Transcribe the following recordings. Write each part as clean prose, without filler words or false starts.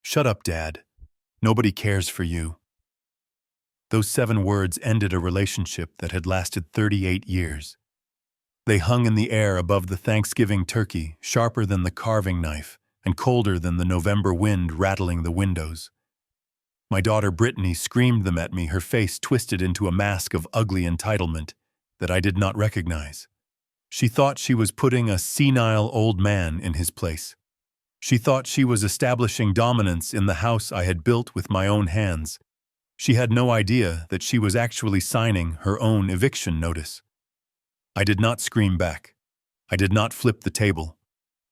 Shut up, Dad. Nobody cares for you. Those 7 words ended a relationship that had lasted 38 years. They hung in the air above the Thanksgiving turkey, sharper than the carving knife and colder than the November wind rattling the windows. My daughter Brittany screamed them at me, her face twisted into a mask of ugly entitlement that I did not recognize. She thought she was putting a senile old man in his place. She thought she was establishing dominance in the house I had built with my own hands. She had no idea that she was actually signing her own eviction notice. I did not scream back. I did not flip the table.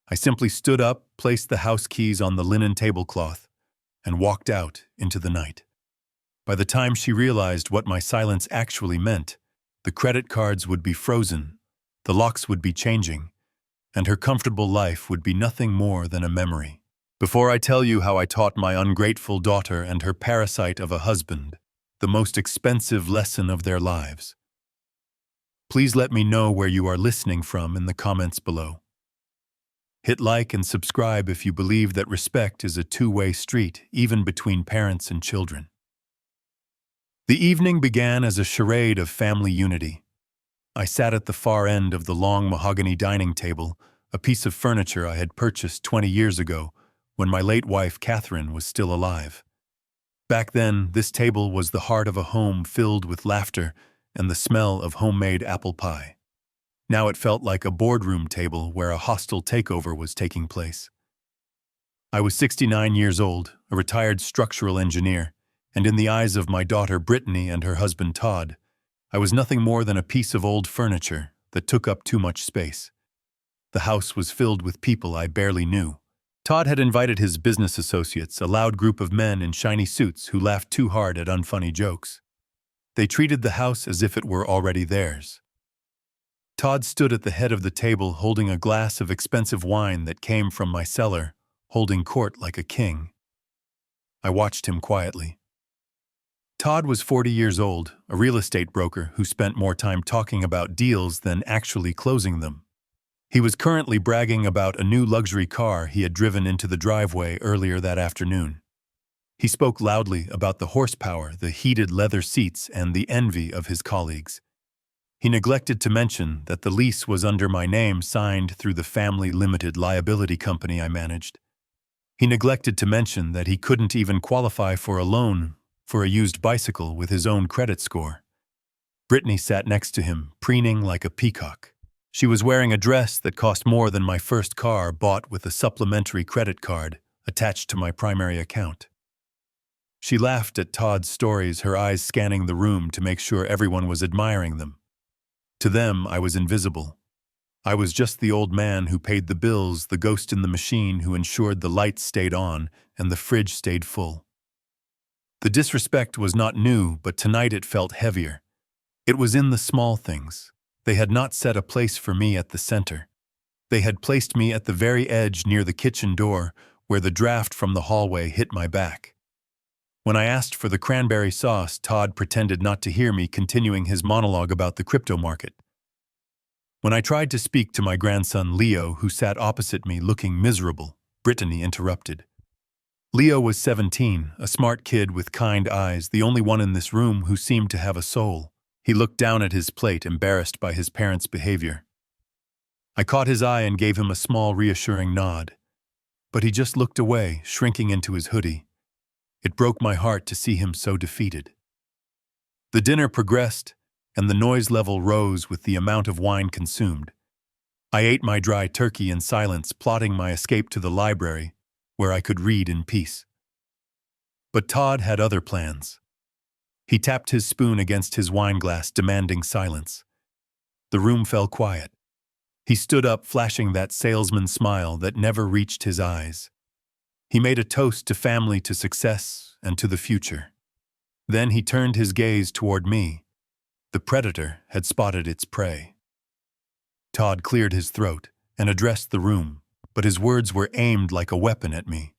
I simply stood up, placed the house keys on the linen tablecloth, and walked out into the night. By the time she realized what my silence actually meant, the credit cards would be frozen, the locks would be changing, and her comfortable life would be nothing more than a memory. Before I tell you how I taught my ungrateful daughter and her parasite of a husband the most expensive lesson of their lives, please let me know where you are listening from in the comments below. Hit like and subscribe if you believe that respect is a two-way street, even between parents and children. The evening began as a charade of family unity. I sat at the far end of the long mahogany dining table, a piece of furniture I had purchased 20 years ago when my late wife Catherine was still alive. Back then, this table was the heart of a home filled with laughter and the smell of homemade apple pie. Now it felt like a boardroom table where a hostile takeover was taking place. I was 69 years old, a retired structural engineer, and in the eyes of my daughter Brittany and her husband Todd, I was nothing more than a piece of old furniture that took up too much space. The house was filled with people I barely knew. Todd had invited his business associates, a loud group of men in shiny suits who laughed too hard at unfunny jokes. They treated the house as if it were already theirs. Todd stood at the head of the table holding a glass of expensive wine that came from my cellar, holding court like a king. I watched him quietly. Todd was 40 years old, a real estate broker who spent more time talking about deals than actually closing them. He was currently bragging about a new luxury car he had driven into the driveway earlier that afternoon. He spoke loudly about the horsepower, the heated leather seats, and the envy of his colleagues. He neglected to mention that the lease was under my name, signed through the family limited liability company I managed. He neglected to mention that he couldn't even qualify for a loan for a used bicycle with his own credit score. Brittany sat next to him, preening like a peacock. She was wearing a dress that cost more than my first car bought with a supplementary credit card attached to my primary account. She laughed at Todd's stories, her eyes scanning the room to make sure everyone was admiring them. To them, I was invisible. I was just the old man who paid the bills, the ghost in the machine who ensured the lights stayed on and the fridge stayed full. The disrespect was not new, but tonight it felt heavier. It was in the small things. They had not set a place for me at the center. They had placed me at the very edge near the kitchen door, where the draft from the hallway hit my back. When I asked for the cranberry sauce, Todd pretended not to hear me, continuing his monologue about the crypto market. When I tried to speak to my grandson Leo, who sat opposite me looking miserable, Brittany interrupted. Leo was 17, a smart kid with kind eyes, the only one in this room who seemed to have a soul. He looked down at his plate, embarrassed by his parents' behavior. I caught his eye and gave him a small, reassuring nod. But he just looked away, shrinking into his hoodie. It broke my heart to see him so defeated. The dinner progressed, and the noise level rose with the amount of wine consumed. I ate my dry turkey in silence, plotting my escape to the library, where I could read in peace. But Todd had other plans. He tapped his spoon against his wine glass, demanding silence. The room fell quiet. He stood up, flashing that salesman smile that never reached his eyes. He made a toast to family, to success, and to the future. Then he turned his gaze toward me. The predator had spotted its prey. Todd cleared his throat and addressed the room, but his words were aimed like a weapon at me.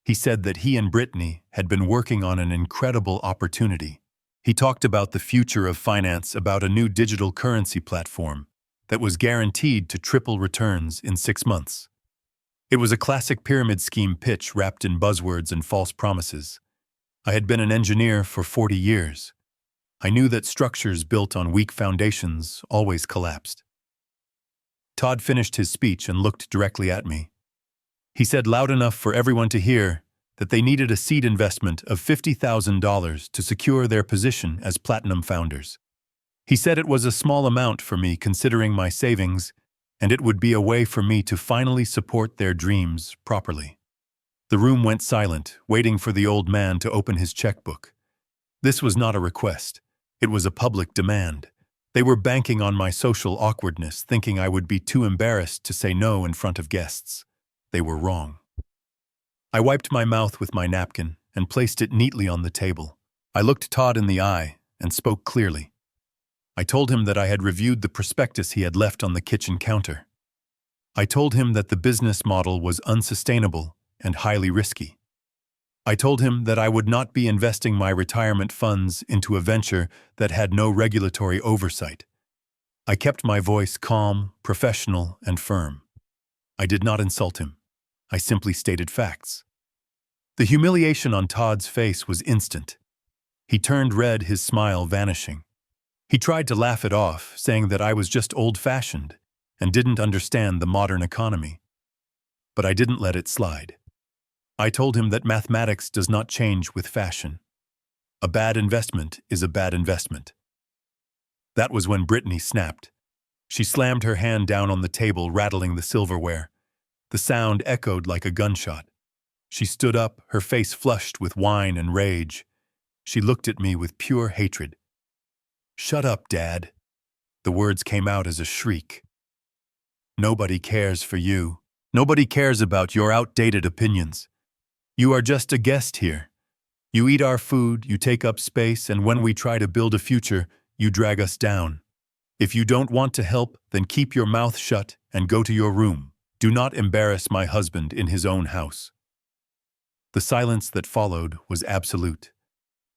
He said that he and Brittany had been working on an incredible opportunity. He talked about the future of finance, about a new digital currency platform that was guaranteed to triple returns in 6 months. It was a classic pyramid scheme pitch wrapped in buzzwords and false promises. I had been an engineer for 40 years. I knew that structures built on weak foundations always collapsed. Todd finished his speech and looked directly at me. He said loud enough for everyone to hear that they needed a seed investment of $50,000 to secure their position as platinum founders. He said it was a small amount for me considering my savings, and it would be a way for me to finally support their dreams properly. The room went silent, waiting for the old man to open his checkbook. This was not a request. It was a public demand. They were banking on my social awkwardness, thinking I would be too embarrassed to say no in front of guests. They were wrong. I wiped my mouth with my napkin and placed it neatly on the table. I looked Todd in the eye and spoke clearly. I told him that I had reviewed the prospectus he had left on the kitchen counter. I told him that the business model was unsustainable and highly risky. I told him that I would not be investing my retirement funds into a venture that had no regulatory oversight. I kept my voice calm, professional, and firm. I did not insult him. I simply stated facts. The humiliation on Todd's face was instant. He turned red, his smile vanishing. He tried to laugh it off, saying that I was just old-fashioned and didn't understand the modern economy. But I didn't let it slide. I told him that mathematics does not change with fashion. A bad investment is a bad investment. That was when Brittany snapped. She slammed her hand down on the table, rattling the silverware. The sound echoed like a gunshot. She stood up, her face flushed with wine and rage. She looked at me with pure hatred. "Shut up, Dad." The words came out as a shriek. "Nobody cares for you. Nobody cares about your outdated opinions. You are just a guest here. You eat our food, you take up space, and when we try to build a future, you drag us down. If you don't want to help, then keep your mouth shut and go to your room. Do not embarrass my husband in his own house." The silence that followed was absolute.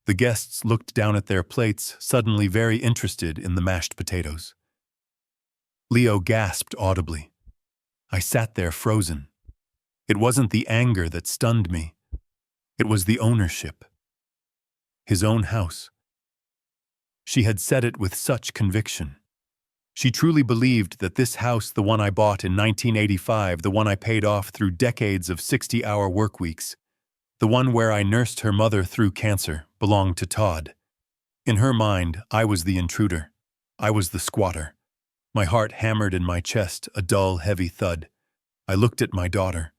The guests looked down at their plates, suddenly very interested in the mashed potatoes. Leo gasped audibly. I sat there frozen. It wasn't the anger that stunned me. It was the ownership. His own house. She had said it with such conviction. She truly believed that this house, the one I bought in 1985, the one I paid off through decades of 60-hour work weeks, the one where I nursed her mother through cancer, belonged to Todd. In her mind, I was the intruder. I was the squatter. My heart hammered in my chest, a dull, heavy thud. I looked at my daughter.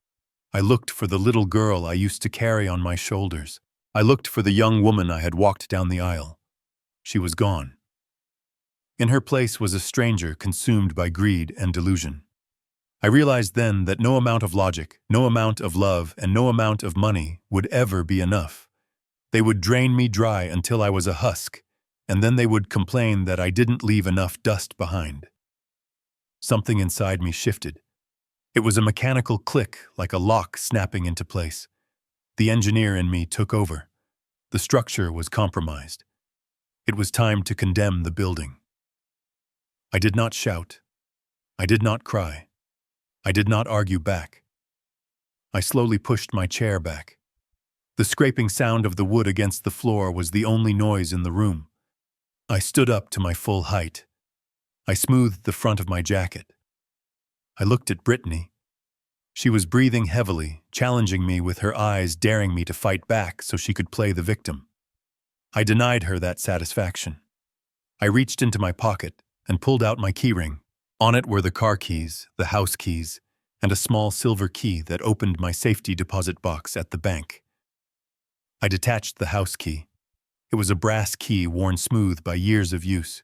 I looked for the little girl I used to carry on my shoulders. I looked for the young woman I had walked down the aisle. She was gone. In her place was a stranger consumed by greed and delusion. I realized then that no amount of logic, no amount of love, and no amount of money would ever be enough. They would drain me dry until I was a husk, and then they would complain that I didn't leave enough dust behind. Something inside me shifted. It was a mechanical click, like a lock snapping into place. The engineer in me took over. The structure was compromised. It was time to condemn the building. I did not shout. I did not cry. I did not argue back. I slowly pushed my chair back. The scraping sound of the wood against the floor was the only noise in the room. I stood up to my full height. I smoothed the front of my jacket. I looked at Brittany. She was breathing heavily, challenging me with her eyes, daring me to fight back so she could play the victim. I denied her that satisfaction. I reached into my pocket and pulled out my keyring. On it were the car keys, the house keys, and a small silver key that opened my safety deposit box at the bank. I detached the house key. It was a brass key worn smooth by years of use.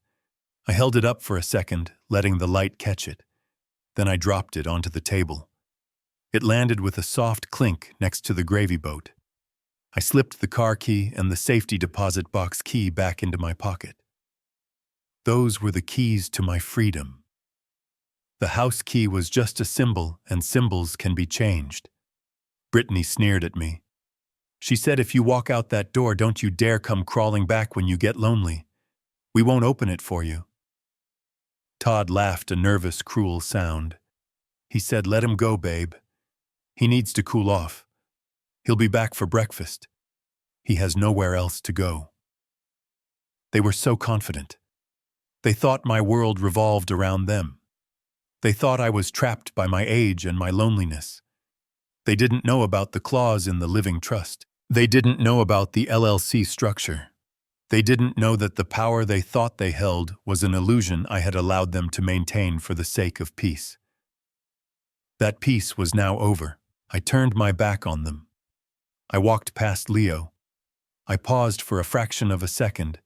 I held it up for a second, letting the light catch it. Then I dropped it onto the table. It landed with a soft clink next to the gravy boat. I slipped the car key and the safety deposit box key back into my pocket. Those were the keys to my freedom. The house key was just a symbol, and symbols can be changed. Brittany sneered at me. She said, "If you walk out that door, don't you dare come crawling back when you get lonely. We won't open it for you." Todd laughed a nervous, cruel sound. He said, "Let him go, babe. He needs to cool off. He'll be back for breakfast. He has nowhere else to go. They were so confident. They thought my world revolved around them. They thought I was trapped by my age and my loneliness. They didn't know about the clause in the living trust. They didn't know about the LLC structure. They didn't know that the power they thought they held was an illusion I had allowed them to maintain for the sake of peace. That peace was now over. I turned my back on them. I walked past Leo. I paused for a fraction of a second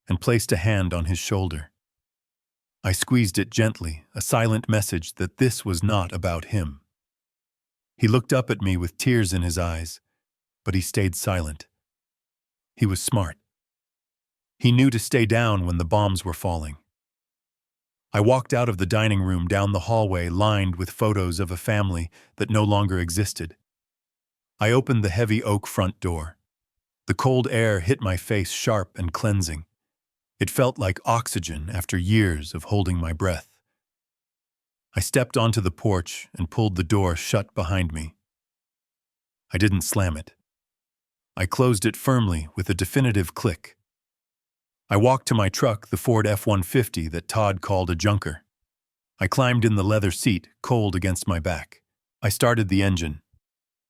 and placed a hand on his shoulder. I squeezed it gently, a silent message that this was not about him. He looked up at me with tears in his eyes, but he stayed silent. He was smart. He knew to stay down when the bombs were falling. I walked out of the dining room down the hallway lined with photos of a family that no longer existed. I opened the heavy oak front door. The cold air hit my face sharp and cleansing. It felt like oxygen after years of holding my breath. I stepped onto the porch and pulled the door shut behind me. I didn't slam it. I closed it firmly with a definitive click. I walked to my truck, the Ford F-150 that Todd called a junker. I climbed in the leather seat, cold against my back. I started the engine.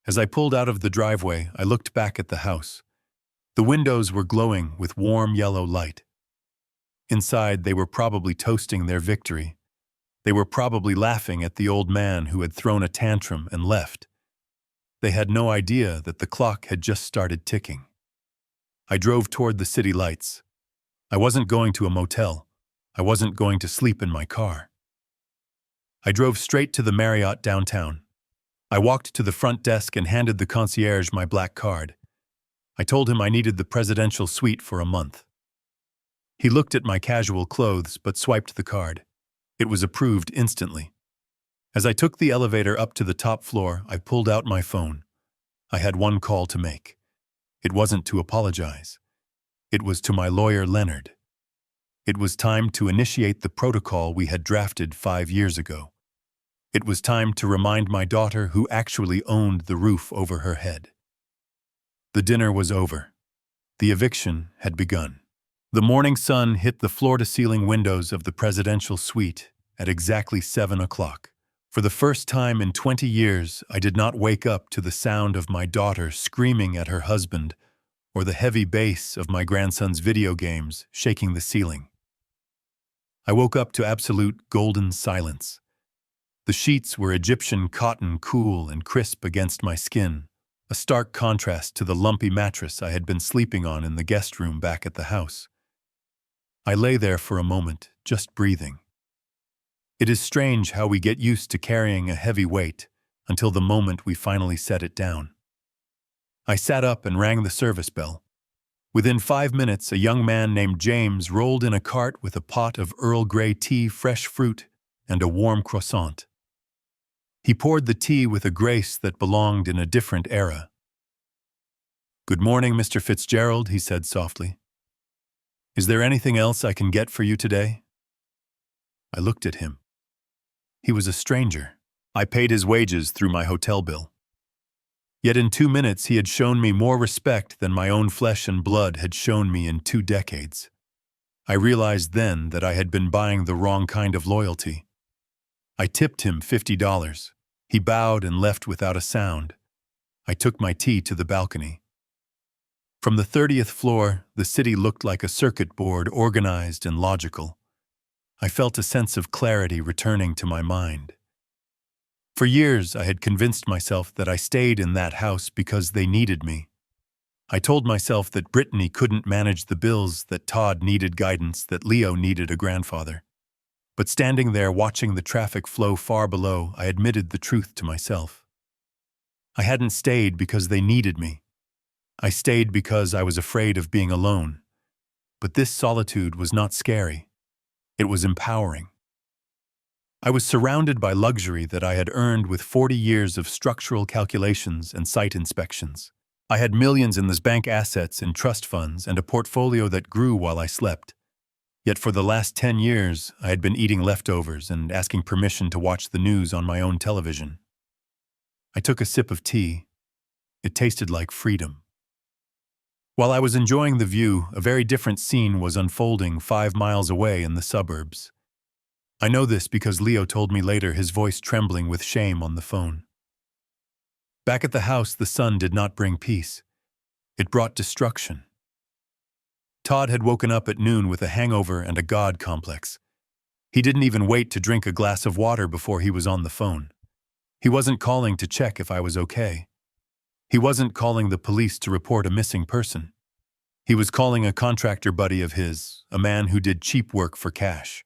As I pulled out of the driveway, I looked back at the house. The windows were glowing with warm yellow light. Inside, they were probably toasting their victory. They were probably laughing at the old man who had thrown a tantrum and left. They had no idea that the clock had just started ticking. I drove toward the city lights. I wasn't going to a motel. I wasn't going to sleep in my car. I drove straight to the Marriott downtown. I walked to the front desk and handed the concierge my black card. I told him I needed the presidential suite for a month. He looked at my casual clothes but swiped the card. It was approved instantly. As I took the elevator up to the top floor, I pulled out my phone. I had one call to make. It wasn't to apologize. It was to my lawyer, Leonard. It was time to initiate the protocol we had drafted 5 years ago. It was time to remind my daughter who actually owned the roof over her head. The dinner was over. The eviction had begun. The morning sun hit the floor-to-ceiling windows of the presidential suite at exactly 7 o'clock. For the first time in 20 years, I did not wake up to the sound of my daughter screaming at her husband or the heavy bass of my grandson's video games shaking the ceiling. I woke up to absolute golden silence. The sheets were Egyptian cotton, cool and crisp against my skin, a stark contrast to the lumpy mattress I had been sleeping on in the guest room back at the house. I lay there for a moment, just breathing. It is strange how we get used to carrying a heavy weight until the moment we finally set it down. I sat up and rang the service bell. Within 5 minutes, a young man named James rolled in a cart with a pot of Earl Grey tea, fresh fruit, and a warm croissant. He poured the tea with a grace that belonged in a different era. "Good morning, Mr. Fitzgerald," he said softly. "Is there anything else I can get for you today?" I looked at him. He was a stranger. I paid his wages through my hotel bill. Yet in 2 minutes he had shown me more respect than my own flesh and blood had shown me in 2 decades. I realized then that I had been buying the wrong kind of loyalty. I tipped him $50. He bowed and left without a sound. I took my tea to the balcony. From the 30th floor, the city looked like a circuit board, organized and logical. I felt a sense of clarity returning to my mind. For years, I had convinced myself that I stayed in that house because they needed me. I told myself that Brittany couldn't manage the bills, that Todd needed guidance, that Leo needed a grandfather. But standing there watching the traffic flow far below, I admitted the truth to myself. I hadn't stayed because they needed me. I stayed because I was afraid of being alone. But this solitude was not scary. It was empowering. I was surrounded by luxury that I had earned with 40 years of structural calculations and site inspections. I had millions in this bank assets and trust funds and a portfolio that grew while I slept. Yet for the last 10 years, I had been eating leftovers and asking permission to watch the news on my own television. I took a sip of tea. It tasted like freedom. While I was enjoying the view, a very different scene was unfolding 5 miles away in the suburbs. I know this because Leo told me later, his voice trembling with shame on the phone. Back at the house, the sun did not bring peace. It brought destruction. Todd had woken up at noon with a hangover and a God complex. He didn't even wait to drink a glass of water before he was on the phone. He wasn't calling to check if I was okay. He wasn't calling the police to report a missing person. He was calling a contractor buddy of his, a man who did cheap work for cash.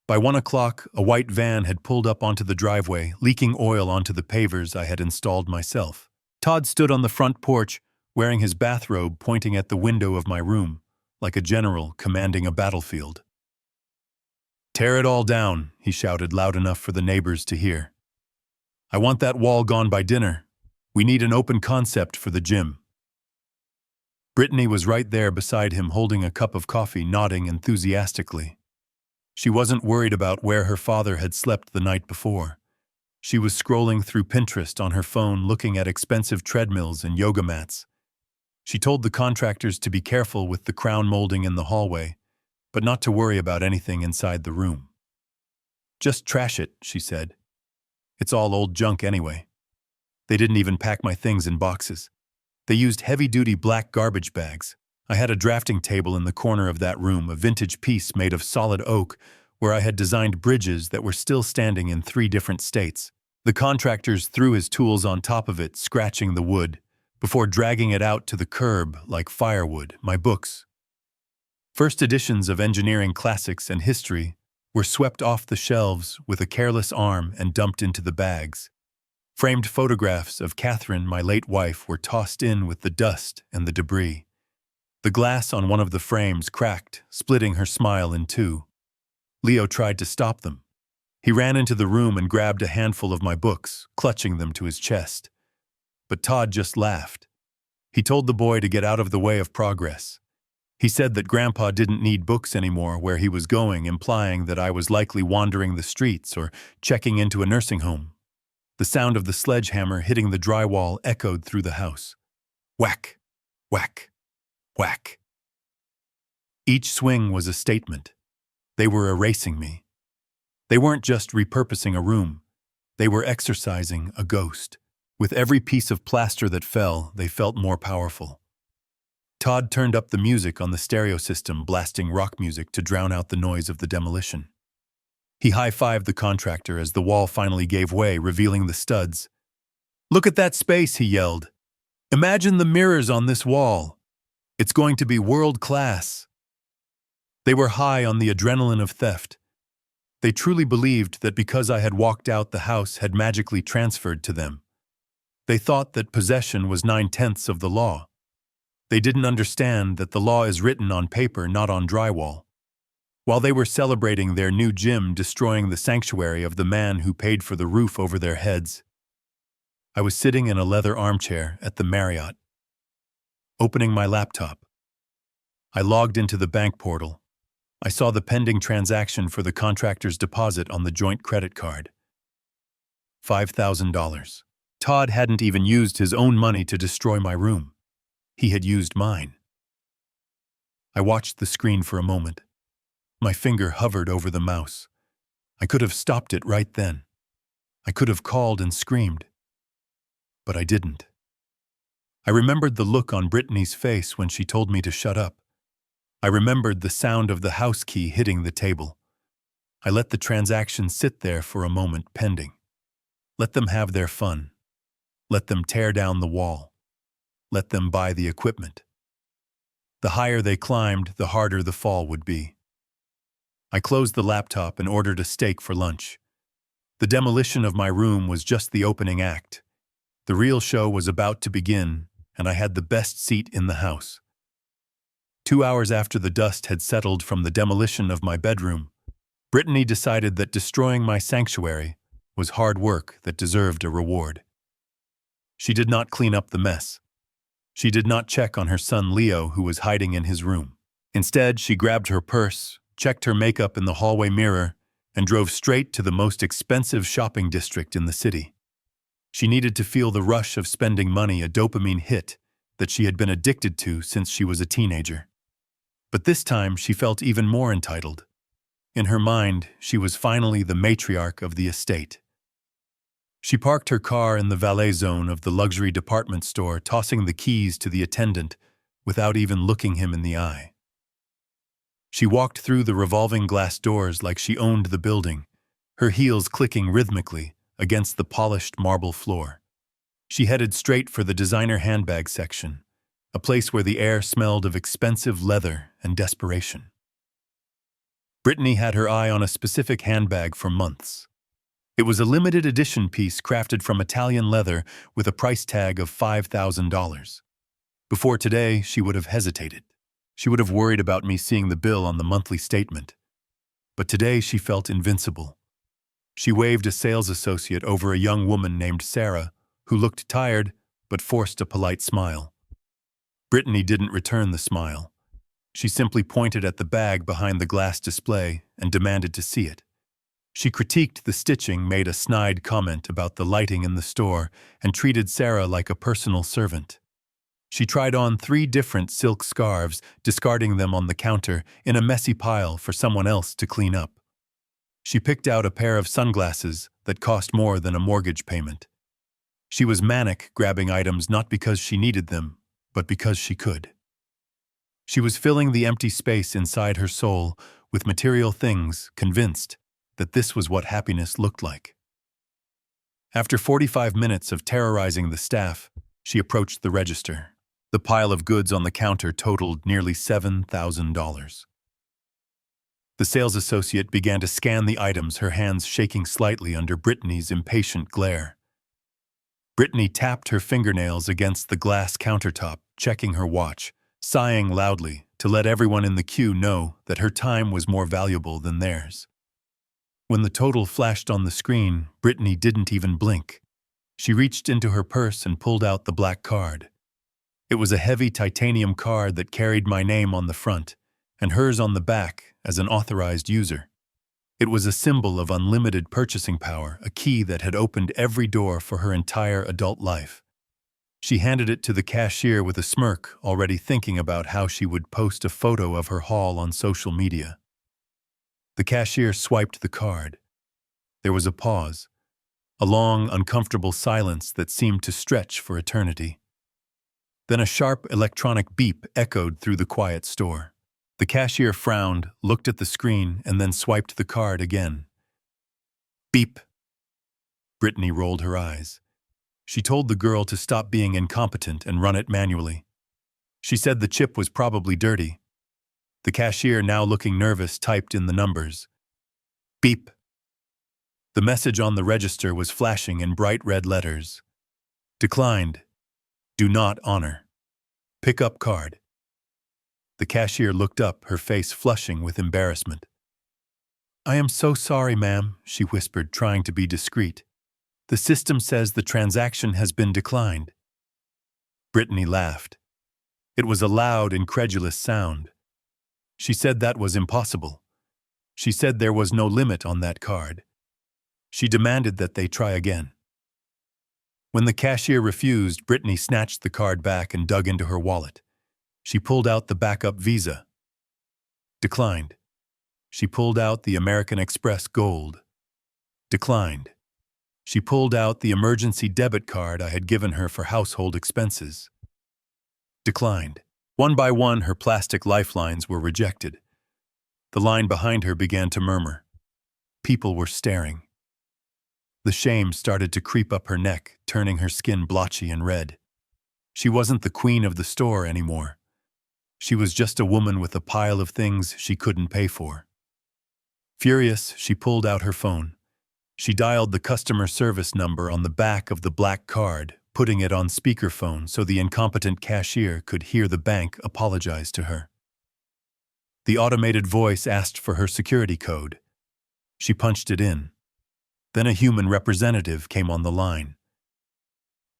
By 1 o'clock, a white van had pulled up onto the driveway, leaking oil onto the pavers I had installed myself. Todd stood on the front porch, wearing his bathrobe, pointing at the window of my room, like a general commanding a battlefield. "Tear it all down," he shouted loud enough for the neighbors to hear. "I want that wall gone by dinner. We need an open concept for the gym." Brittany was right there beside him, holding a cup of coffee, nodding enthusiastically. She wasn't worried about where her father had slept the night before. She was scrolling through Pinterest on her phone, looking at expensive treadmills and yoga mats. She told the contractors to be careful with the crown molding in the hallway, but not to worry about anything inside the room. "Just trash it," she said. "It's all old junk anyway." They didn't even pack my things in boxes. They used heavy-duty black garbage bags. I had a drafting table in the corner of that room, a vintage piece made of solid oak, where I had designed bridges that were still standing in 3 different states. The contractors threw his tools on top of it, scratching the wood, before dragging it out to the curb like firewood. My books, first editions of engineering classics and history, were swept off the shelves with a careless arm and dumped into the bags. Framed photographs of Catherine, my late wife, were tossed in with the dust and the debris. The glass on one of the frames cracked, splitting her smile in 2. Leo tried to stop them. He ran into the room and grabbed a handful of my books, clutching them to his chest. But Todd just laughed. He told the boy to get out of the way of progress. He said that Grandpa didn't need books anymore where he was going, implying that I was likely wandering the streets or checking into a nursing home. The sound of the sledgehammer hitting the drywall echoed through the house. Whack, whack, whack. Each swing was a statement. They were erasing me. They weren't just repurposing a room. They were exorcising a ghost. With every piece of plaster that fell, they felt more powerful. Todd turned up the music on the stereo system, blasting rock music to drown out the noise of the demolition. He high-fived the contractor as the wall finally gave way, revealing the studs. "Look at that space," he yelled. "Imagine the mirrors on this wall. It's going to be world-class." They were high on the adrenaline of theft. They truly believed that because I had walked out, the house had magically transferred to them. They thought that possession was 9/10 of the law. They didn't understand that the law is written on paper, not on drywall. While they were celebrating their new gym, destroying the sanctuary of the man who paid for the roof over their heads, I was sitting in a leather armchair at the Marriott, opening my laptop. I logged into the bank portal. I saw the pending transaction for the contractor's deposit on the joint credit card. $5,000. Todd hadn't even used his own money to destroy my room. He had used mine. I watched the screen for a moment. My finger hovered over the mouse. I could have stopped it right then. I could have called and screamed. But I didn't. I remembered the look on Brittany's face when she told me to shut up. I remembered the sound of the house key hitting the table. I let the transaction sit there for a moment, pending. Let them have their fun. Let them tear down the wall. Let them buy the equipment. The higher they climbed, the harder the fall would be. I closed the laptop and ordered a steak for lunch. The demolition of my room was just the opening act. The real show was about to begin, and I had the best seat in the house. 2 hours after the dust had settled from the demolition of my bedroom, Brittany decided that destroying my sanctuary was hard work that deserved a reward. She did not clean up the mess. She did not check on her son Leo, who was hiding in his room. Instead, she grabbed her purse, checked her makeup in the hallway mirror, and drove straight to the most expensive shopping district in the city. She needed to feel the rush of spending money, a dopamine hit that she had been addicted to since she was a teenager. But this time she felt even more entitled. In her mind, she was finally the matriarch of the estate. She parked her car in the valet zone of the luxury department store, tossing the keys to the attendant without even looking him in the eye. She walked through the revolving glass doors like she owned the building, her heels clicking rhythmically against the polished marble floor. She headed straight for the designer handbag section, a place where the air smelled of expensive leather and desperation. Brittany had her eye on a specific handbag for months. It was a limited edition piece crafted from Italian leather with a price tag of $5,000. Before today, she would have hesitated. She would have worried about me seeing the bill on the monthly statement. But today she felt invincible. She waved a sales associate over a young woman named Sarah, who looked tired but forced a polite smile. Brittany didn't return the smile. She simply pointed at the bag behind the glass display and demanded to see it. She critiqued the stitching, made a snide comment about the lighting in the store, and treated Sarah like a personal servant. She tried on 3 different silk scarves, discarding them on the counter in a messy pile for someone else to clean up. She picked out a pair of sunglasses that cost more than a mortgage payment. She was manic, grabbing items not because she needed them, but because she could. She was filling the empty space inside her soul with material things, convinced that this was what happiness looked like. After 45 minutes of terrorizing the staff, she approached the register. The pile of goods on the counter totaled nearly $7,000. The sales associate began to scan the items, her hands shaking slightly under Brittany's impatient glare. Brittany tapped her fingernails against the glass countertop, checking her watch, sighing loudly to let everyone in the queue know that her time was more valuable than theirs. When the total flashed on the screen, Brittany didn't even blink. She reached into her purse and pulled out the black card. It was a heavy titanium card that carried my name on the front and hers on the back as an authorized user. It was a symbol of unlimited purchasing power, a key that had opened every door for her entire adult life. She handed it to the cashier with a smirk, already thinking about how she would post a photo of her haul on social media. The cashier swiped the card. There was a pause, a long, uncomfortable silence that seemed to stretch for eternity. Then a sharp electronic beep echoed through the quiet store. The cashier frowned, looked at the screen, and then swiped the card again. Beep. Brittany rolled her eyes. She told the girl to stop being incompetent and run it manually. She said the chip was probably dirty. The cashier, now looking nervous, typed in the numbers. Beep. The message on the register was flashing in bright red letters. Declined. Do not honor. Pick up card. The cashier looked up, her face flushing with embarrassment. I am so sorry, ma'am, she whispered, trying to be discreet. The system says the transaction has been declined. Brittany laughed. It was a loud, incredulous sound. She said that was impossible. She said there was no limit on that card. She demanded that they try again. When the cashier refused, Brittany snatched the card back and dug into her wallet. She pulled out the backup Visa. Declined. She pulled out the American Express Gold. Declined. She pulled out the emergency debit card I had given her for household expenses. Declined. One by one, her plastic lifelines were rejected. The line behind her began to murmur. People were staring. The shame started to creep up her neck, turning her skin blotchy and red. She wasn't the queen of the store anymore. She was just a woman with a pile of things she couldn't pay for. Furious, she pulled out her phone. She dialed the customer service number on the back of the black card, putting it on speakerphone so the incompetent cashier could hear the bank apologize to her. The automated voice asked for her security code. She punched it in. Then a human representative came on the line.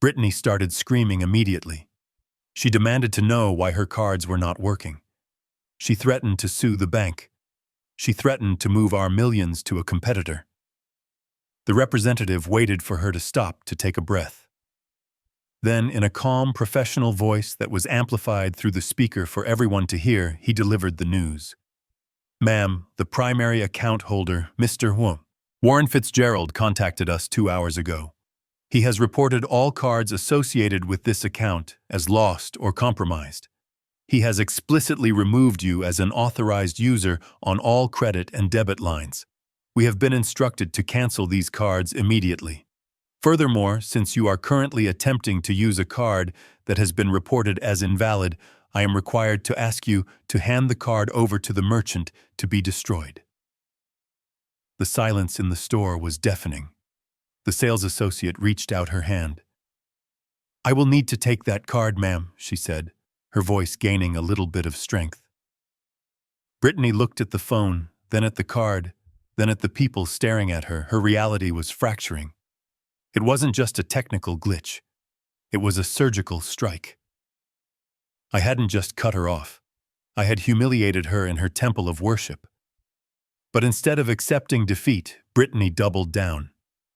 Brittany started screaming immediately. She demanded to know why her cards were not working. She threatened to sue the bank. She threatened to move our millions to a competitor. The representative waited for her to stop to take a breath. Then, in a calm, professional voice that was amplified through the speaker for everyone to hear, he delivered the news. "Ma'am, the primary account holder, Mr. Warren Fitzgerald, contacted us 2 hours ago. He has reported all cards associated with this account as lost or compromised. He has explicitly removed you as an authorized user on all credit and debit lines. We have been instructed to cancel these cards immediately. Furthermore, since you are currently attempting to use a card that has been reported as invalid, I am required to ask you to hand the card over to the merchant to be destroyed." The silence in the store was deafening. The sales associate reached out her hand. "I will need to take that card, ma'am," she said, her voice gaining a little bit of strength. Brittany looked at the phone, then at the card, then at the people staring at her. Her reality was fracturing. It wasn't just a technical glitch. It was a surgical strike. I hadn't just cut her off. I had humiliated her in her temple of worship. But instead of accepting defeat, Brittany doubled down.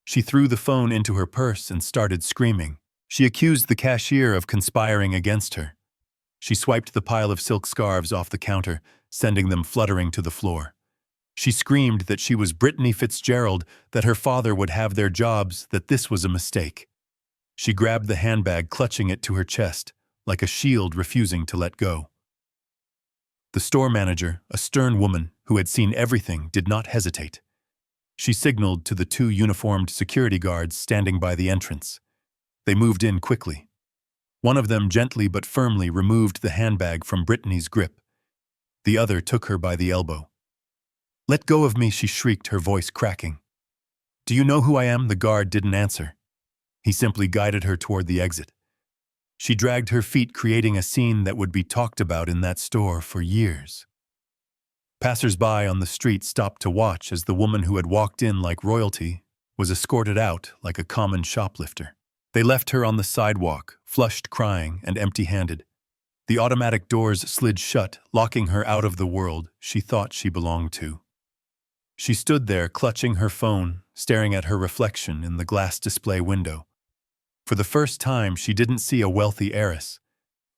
She threw the phone into her purse and started screaming. She accused the cashier of conspiring against her. She swiped the pile of silk scarves off the counter, sending them fluttering to the floor. She screamed that she was Brittany Fitzgerald, that her father would have their jobs, that this was a mistake. She grabbed the handbag, clutching it to her chest, like a shield refusing to let go. The store manager, a stern woman who had seen everything, did not hesitate. She signaled to the 2 uniformed security guards standing by the entrance. They moved in quickly. One of them gently but firmly removed the handbag from Brittany's grip. The other took her by the elbow. "Let go of me," she shrieked, her voice cracking. "Do you know who I am?" The guard didn't answer. He simply guided her toward the exit. She dragged her feet, creating a scene that would be talked about in that store for years. Passers-by on the street stopped to watch as the woman who had walked in like royalty was escorted out like a common shoplifter. They left her on the sidewalk, flushed, crying, and empty-handed. The automatic doors slid shut, locking her out of the world she thought she belonged to. She stood there, clutching her phone, staring at her reflection in the glass display window. For the first time, she didn't see a wealthy heiress.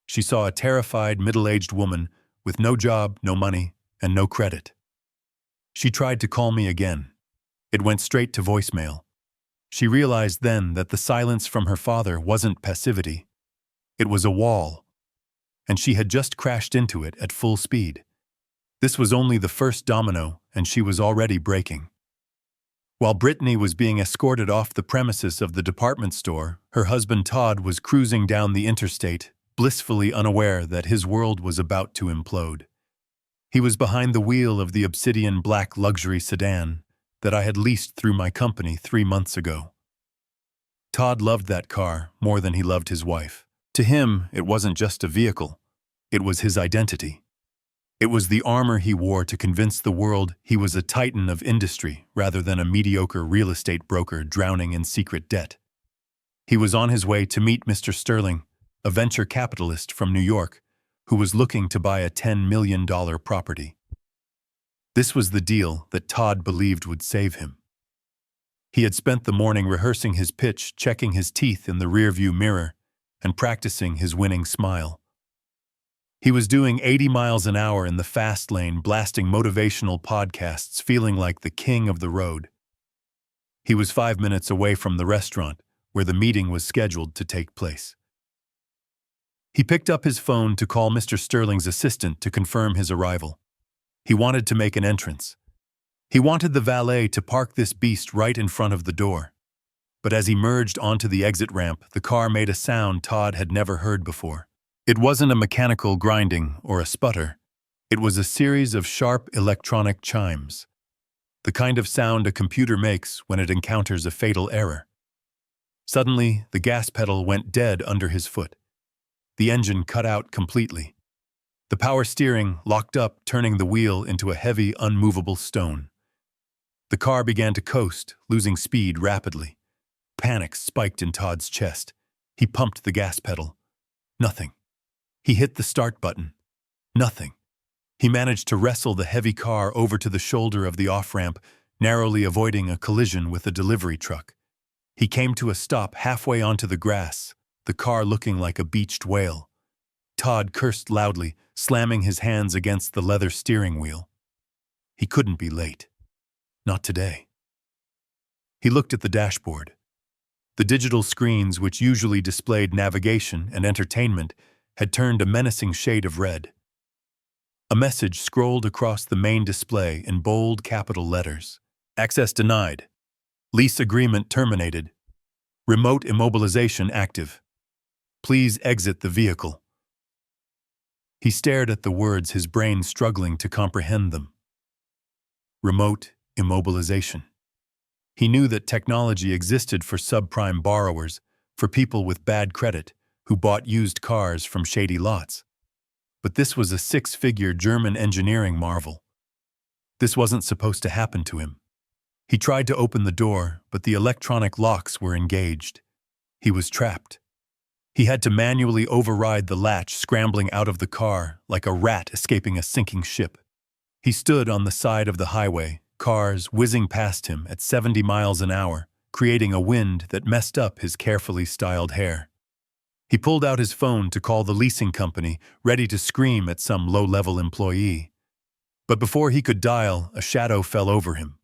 She saw a terrified, middle-aged woman with no job, no money, and no credit. She tried to call me again. It went straight to voicemail. She realized then that the silence from her father wasn't passivity. It was a wall, and she had just crashed into it at full speed. This was only the first domino, and she was already breaking. While Brittany was being escorted off the premises of the department store, her husband Todd was cruising down the interstate, blissfully unaware that his world was about to implode. He was behind the wheel of the obsidian black luxury sedan that I had leased through my company 3 months ago. Todd loved that car more than he loved his wife. To him, it wasn't just a vehicle. It was his identity. It was the armor he wore to convince the world he was a titan of industry rather than a mediocre real estate broker drowning in secret debt. He was on his way to meet Mr. Sterling, a venture capitalist from New York, who was looking to buy a $10 million property. This was the deal that Todd believed would save him. He had spent the morning rehearsing his pitch, checking his teeth in the rearview mirror, and practicing his winning smile. He was doing 80 miles an hour in the fast lane, blasting motivational podcasts, feeling like the king of the road. He was 5 minutes away from the restaurant where the meeting was scheduled to take place. He picked up his phone to call Mr. Sterling's assistant to confirm his arrival. He wanted to make an entrance. He wanted the valet to park this beast right in front of the door. But as he merged onto the exit ramp, the car made a sound Todd had never heard before. It wasn't a mechanical grinding or a sputter. It was a series of sharp electronic chimes, the kind of sound a computer makes when it encounters a fatal error. Suddenly, the gas pedal went dead under his foot. The engine cut out completely. The power steering locked up, turning the wheel into a heavy, unmovable stone. The car began to coast, losing speed rapidly. Panic spiked in Todd's chest. He pumped the gas pedal. Nothing. He hit the start button. Nothing. He managed to wrestle the heavy car over to the shoulder of the off-ramp, narrowly avoiding a collision with a delivery truck. He came to a stop halfway onto the grass, the car looking like a beached whale. Todd cursed loudly, slamming his hands against the leather steering wheel. He couldn't be late. Not today. He looked at the dashboard. The digital screens, which usually displayed navigation and entertainment, had turned a menacing shade of red. A message scrolled across the main display in bold capital letters. Access denied. Lease agreement terminated. Remote immobilization active. Please exit the vehicle. He stared at the words, his brain struggling to comprehend them. Remote immobilization. He knew that technology existed for subprime borrowers, for people with bad credit, who bought used cars from shady lots. But this was a six-figure German engineering marvel. This wasn't supposed to happen to him. He tried to open the door, but the electronic locks were engaged. He was trapped. He had to manually override the latch, scrambling out of the car like a rat escaping a sinking ship. He stood on the side of the highway, cars whizzing past him at 70 miles an hour, creating a wind that messed up his carefully styled hair. He pulled out his phone to call the leasing company, ready to scream at some low-level employee. But before he could dial, a shadow fell over him.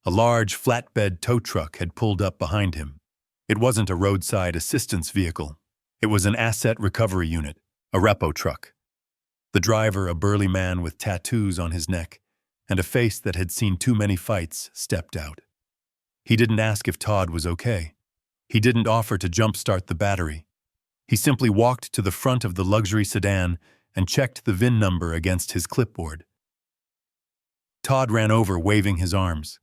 A large flatbed tow truck had pulled up behind him. It wasn't a roadside assistance vehicle. It was an asset recovery unit, a repo truck. The driver, a burly man with tattoos on his neck and a face that had seen too many fights, stepped out. He didn't ask if Todd was okay. He didn't offer to jumpstart the battery. He simply walked to the front of the luxury sedan and checked the VIN number against his clipboard. Todd ran over, waving his arms.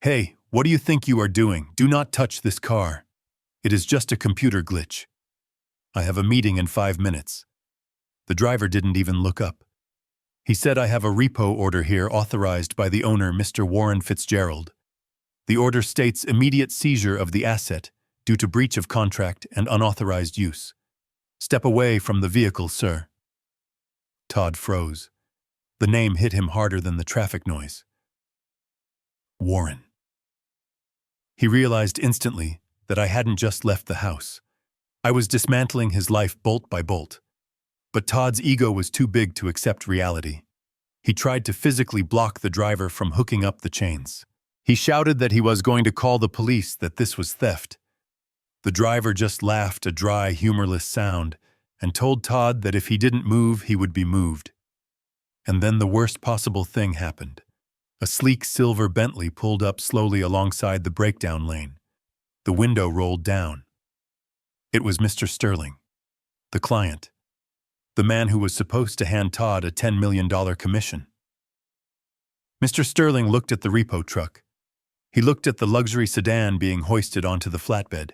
"Hey, what do you think you are doing? Do not touch this car. It is just a computer glitch. I have a meeting in 5 minutes." The driver didn't even look up. He said, "I have a repo order here authorized by the owner, Mr. Warren Fitzgerald. The order states immediate seizure of the asset due to breach of contract and unauthorized use. Step away from the vehicle, sir." Todd froze. The name hit him harder than the traffic noise. Warren. He realized instantly that I hadn't just left the house. I was dismantling his life bolt by bolt. But Todd's ego was too big to accept reality. He tried to physically block the driver from hooking up the chains. He shouted that he was going to call the police, that this was theft. The driver just laughed, a dry, humorless sound, and told Todd that if he didn't move, he would be moved. And then the worst possible thing happened. A sleek silver Bentley pulled up slowly alongside the breakdown lane. The window rolled down. It was Mr. Sterling, the client, the man who was supposed to hand Todd a $10 million commission. Mr. Sterling looked at the repo truck. He looked at the luxury sedan being hoisted onto the flatbed.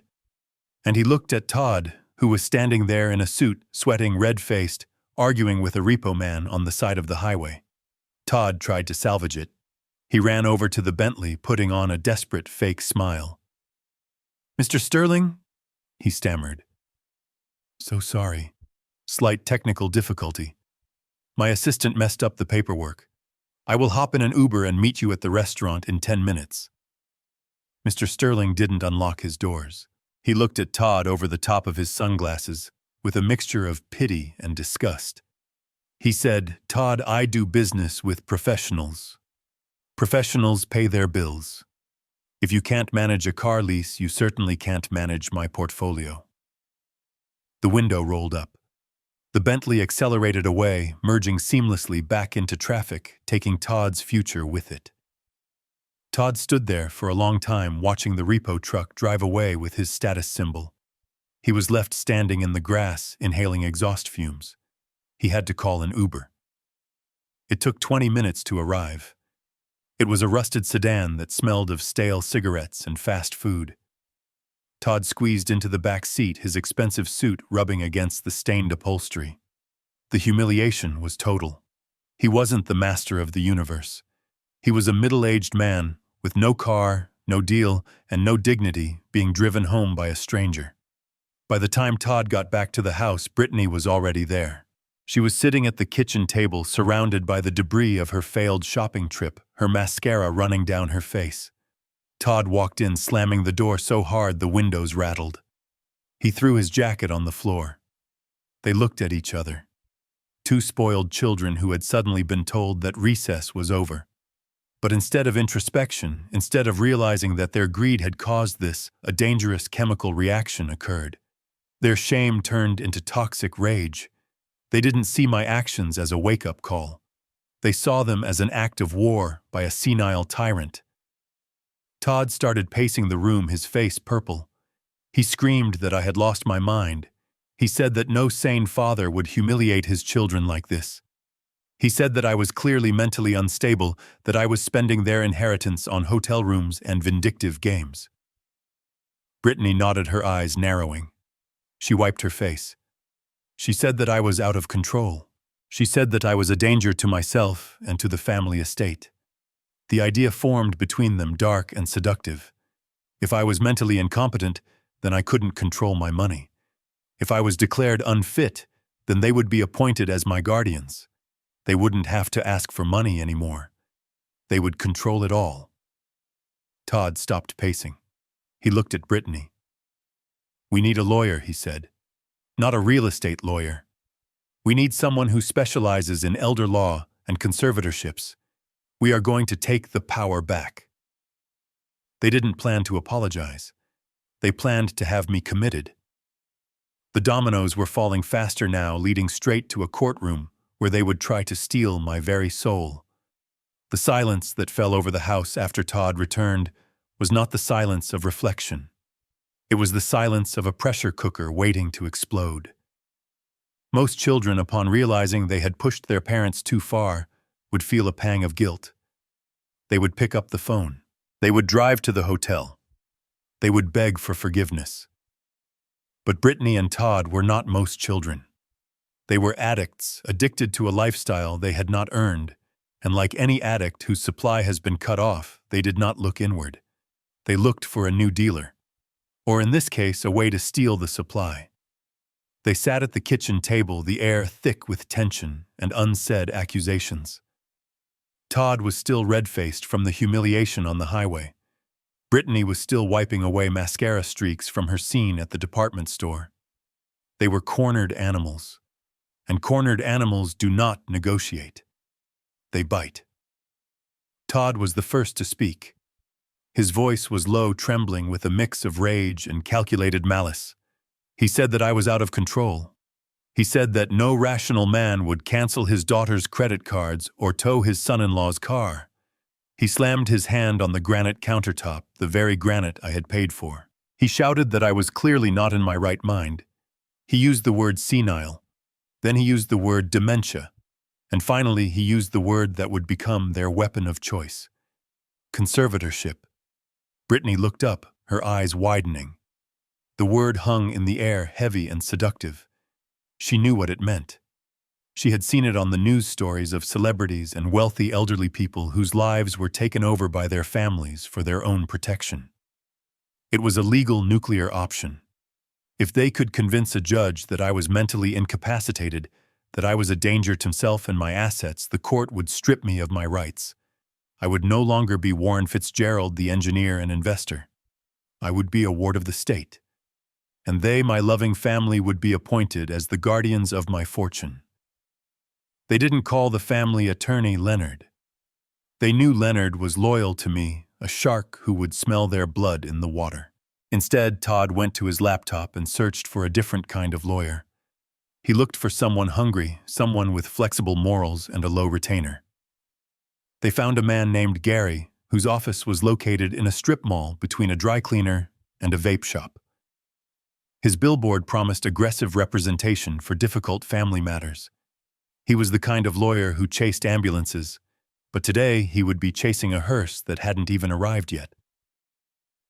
And he looked at Todd, who was standing there in a suit, sweating, red-faced, arguing with a repo man on the side of the highway. Todd tried to salvage it. He ran over to the Bentley, putting on a desperate fake smile. "Mr. Sterling?" he stammered. "So sorry. Slight technical difficulty. My assistant messed up the paperwork. I will hop in an Uber and meet you at the restaurant in 10 minutes. Mr. Sterling didn't unlock his doors. He looked at Todd over the top of his sunglasses with a mixture of pity and disgust. He said, "Todd, I do business with professionals. Professionals pay their bills. If you can't manage a car lease, you certainly can't manage my portfolio." The window rolled up. The Bentley accelerated away, merging seamlessly back into traffic, taking Todd's future with it. Todd stood there for a long time, watching the repo truck drive away with his status symbol. He was left standing in the grass, inhaling exhaust fumes. He had to call an Uber. It took 20 minutes to arrive. It was a rusted sedan that smelled of stale cigarettes and fast food. Todd squeezed into the back seat, his expensive suit rubbing against the stained upholstery. The humiliation was total. He wasn't the master of the universe. He was a middle-aged man, with no car, no deal, and no dignity, being driven home by a stranger. By the time Todd got back to the house, Brittany was already there. She was sitting at the kitchen table, surrounded by the debris of her failed shopping trip, her mascara running down her face. Todd walked in, slamming the door so hard the windows rattled. He threw his jacket on the floor. They looked at each other. Two spoiled children who had suddenly been told that recess was over. But instead of introspection, instead of realizing that their greed had caused this, a dangerous chemical reaction occurred. Their shame turned into toxic rage. They didn't see my actions as a wake-up call. They saw them as an act of war by a senile tyrant. Todd started pacing the room, his face purple. He screamed that I had lost my mind. He said that no sane father would humiliate his children like this. He said that I was clearly mentally unstable, that I was spending their inheritance on hotel rooms and vindictive games. Brittany nodded, her eyes narrowing. She wiped her face. She said that I was out of control. She said that I was a danger to myself and to the family estate. The idea formed between them, dark and seductive. If I was mentally incompetent, then I couldn't control my money. If I was declared unfit, then they would be appointed as my guardians. They wouldn't have to ask for money anymore. They would control it all. Todd stopped pacing. He looked at Brittany. "We need a lawyer," he said. "Not a real estate lawyer. We need someone who specializes in elder law and conservatorships. We are going to take the power back." They didn't plan to apologize. They planned to have me committed. The dominoes were falling faster now, leading straight to a courtroom where they would try to steal my very soul. The silence that fell over the house after Todd returned was not the silence of reflection. It was the silence of a pressure cooker waiting to explode. Most children, upon realizing they had pushed their parents too far, would feel a pang of guilt. They would pick up the phone. They would drive to the hotel. They would beg for forgiveness. But Brittany and Todd were not most children. They were addicts, addicted to a lifestyle they had not earned, and like any addict whose supply has been cut off, they did not look inward. They looked for a new dealer, or in this case, a way to steal the supply. They sat at the kitchen table, the air thick with tension and unsaid accusations. Todd was still red-faced from the humiliation on the highway. Brittany was still wiping away mascara streaks from her scene at the department store. They were cornered animals, and cornered animals do not negotiate. They bite. Todd was the first to speak. His voice was low, trembling with a mix of rage and calculated malice. He said that I was out of control. He said that no rational man would cancel his daughter's credit cards or tow his son-in-law's car. He slammed his hand on the granite countertop, the very granite I had paid for. He shouted that I was clearly not in my right mind. He used the word senile. Then he used the word dementia. And finally, he used the word that would become their weapon of choice: conservatorship. Brittany looked up, her eyes widening. The word hung in the air, heavy and seductive. She knew what it meant. She had seen it on the news stories of celebrities and wealthy elderly people whose lives were taken over by their families for their own protection. It was a legal nuclear option. If they could convince a judge that I was mentally incapacitated, that I was a danger to himself and my assets, the court would strip me of my rights. I would no longer be Warren Fitzgerald, the engineer and investor. I would be a ward of the state. And they, my loving family, would be appointed as the guardians of my fortune. They didn't call the family attorney Leonard. They knew Leonard was loyal to me, a shark who would smell their blood in the water. Instead, Todd went to his laptop and searched for a different kind of lawyer. He looked for someone hungry, someone with flexible morals and a low retainer. They found a man named Gary, whose office was located in a strip mall between a dry cleaner and a vape shop. His billboard promised aggressive representation for difficult family matters. He was the kind of lawyer who chased ambulances, but today he would be chasing a hearse that hadn't even arrived yet.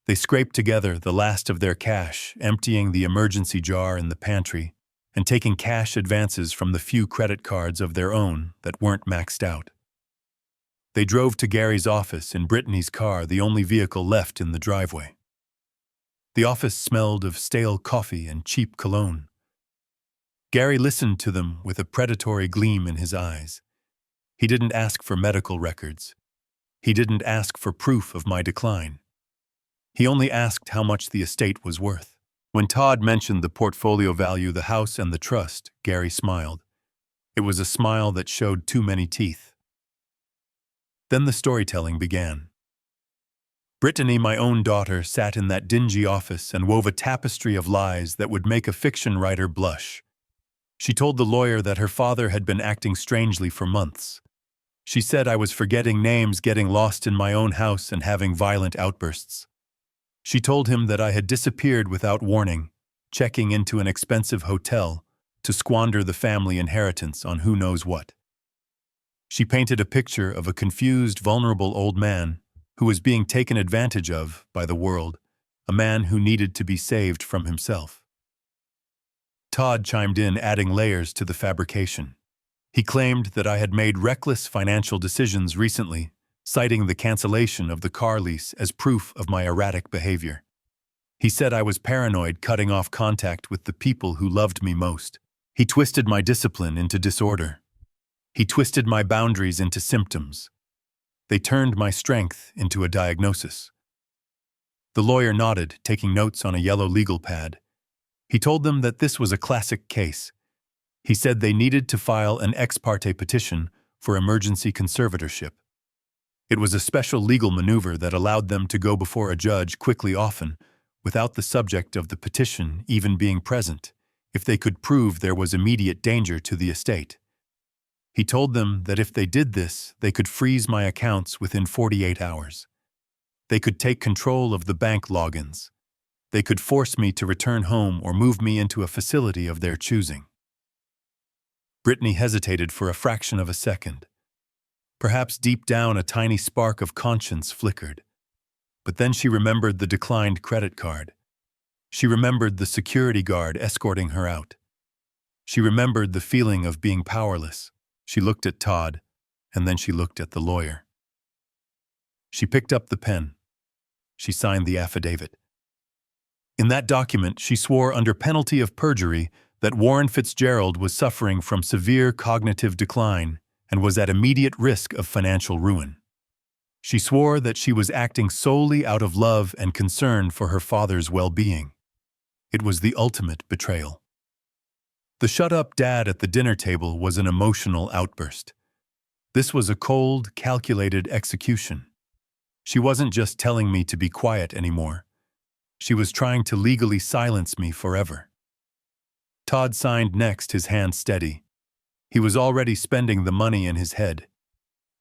They scraped together the last of their cash, emptying the emergency jar in the pantry and taking cash advances from the few credit cards of their own that weren't maxed out. They drove to Gary's office in Brittany's car, the only vehicle left in the driveway. The office smelled of stale coffee and cheap cologne. Gary listened to them with a predatory gleam in his eyes. He didn't ask for medical records. He didn't ask for proof of my decline. He only asked how much the estate was worth. When Todd mentioned the portfolio value, the house, and the trust, Gary smiled. It was a smile that showed too many teeth. Then the storytelling began. Brittany, my own daughter, sat in that dingy office and wove a tapestry of lies that would make a fiction writer blush. She told the lawyer that her father had been acting strangely for months. She said I was forgetting names, getting lost in my own house, and having violent outbursts. She told him that I had disappeared without warning, checking into an expensive hotel to squander the family inheritance on who knows what. She painted a picture of a confused, vulnerable old man who was being taken advantage of by the world, a man who needed to be saved from himself. Todd chimed in, adding layers to the fabrication. He claimed that I had made reckless financial decisions recently, citing the cancellation of the car lease as proof of my erratic behavior. He said I was paranoid, cutting off contact with the people who loved me most. He twisted my discipline into disorder. He twisted my boundaries into symptoms. They turned my strength into a diagnosis. The lawyer nodded, taking notes on a yellow legal pad. He told them that this was a classic case. He said they needed to file an ex parte petition for emergency conservatorship. It was a special legal maneuver that allowed them to go before a judge quickly, often, without the subject of the petition even being present, if they could prove there was immediate danger to the estate. He told them that if they did this, they could freeze my accounts within 48 hours. They could take control of the bank logins. They could force me to return home or move me into a facility of their choosing. Brittany hesitated for a fraction of a second. Perhaps deep down a tiny spark of conscience flickered. But then she remembered the declined credit card. She remembered the security guard escorting her out. She remembered the feeling of being powerless. She looked at Todd, and then she looked at the lawyer. She picked up the pen. She signed the affidavit. In that document, she swore under penalty of perjury that Warren Fitzgerald was suffering from severe cognitive decline and was at immediate risk of financial ruin. She swore that she was acting solely out of love and concern for her father's well-being. It was the ultimate betrayal. The shut-up dad at the dinner table was an emotional outburst. This was a cold, calculated execution. She wasn't just telling me to be quiet anymore. She was trying to legally silence me forever. Todd signed next, his hand steady. He was already spending the money in his head.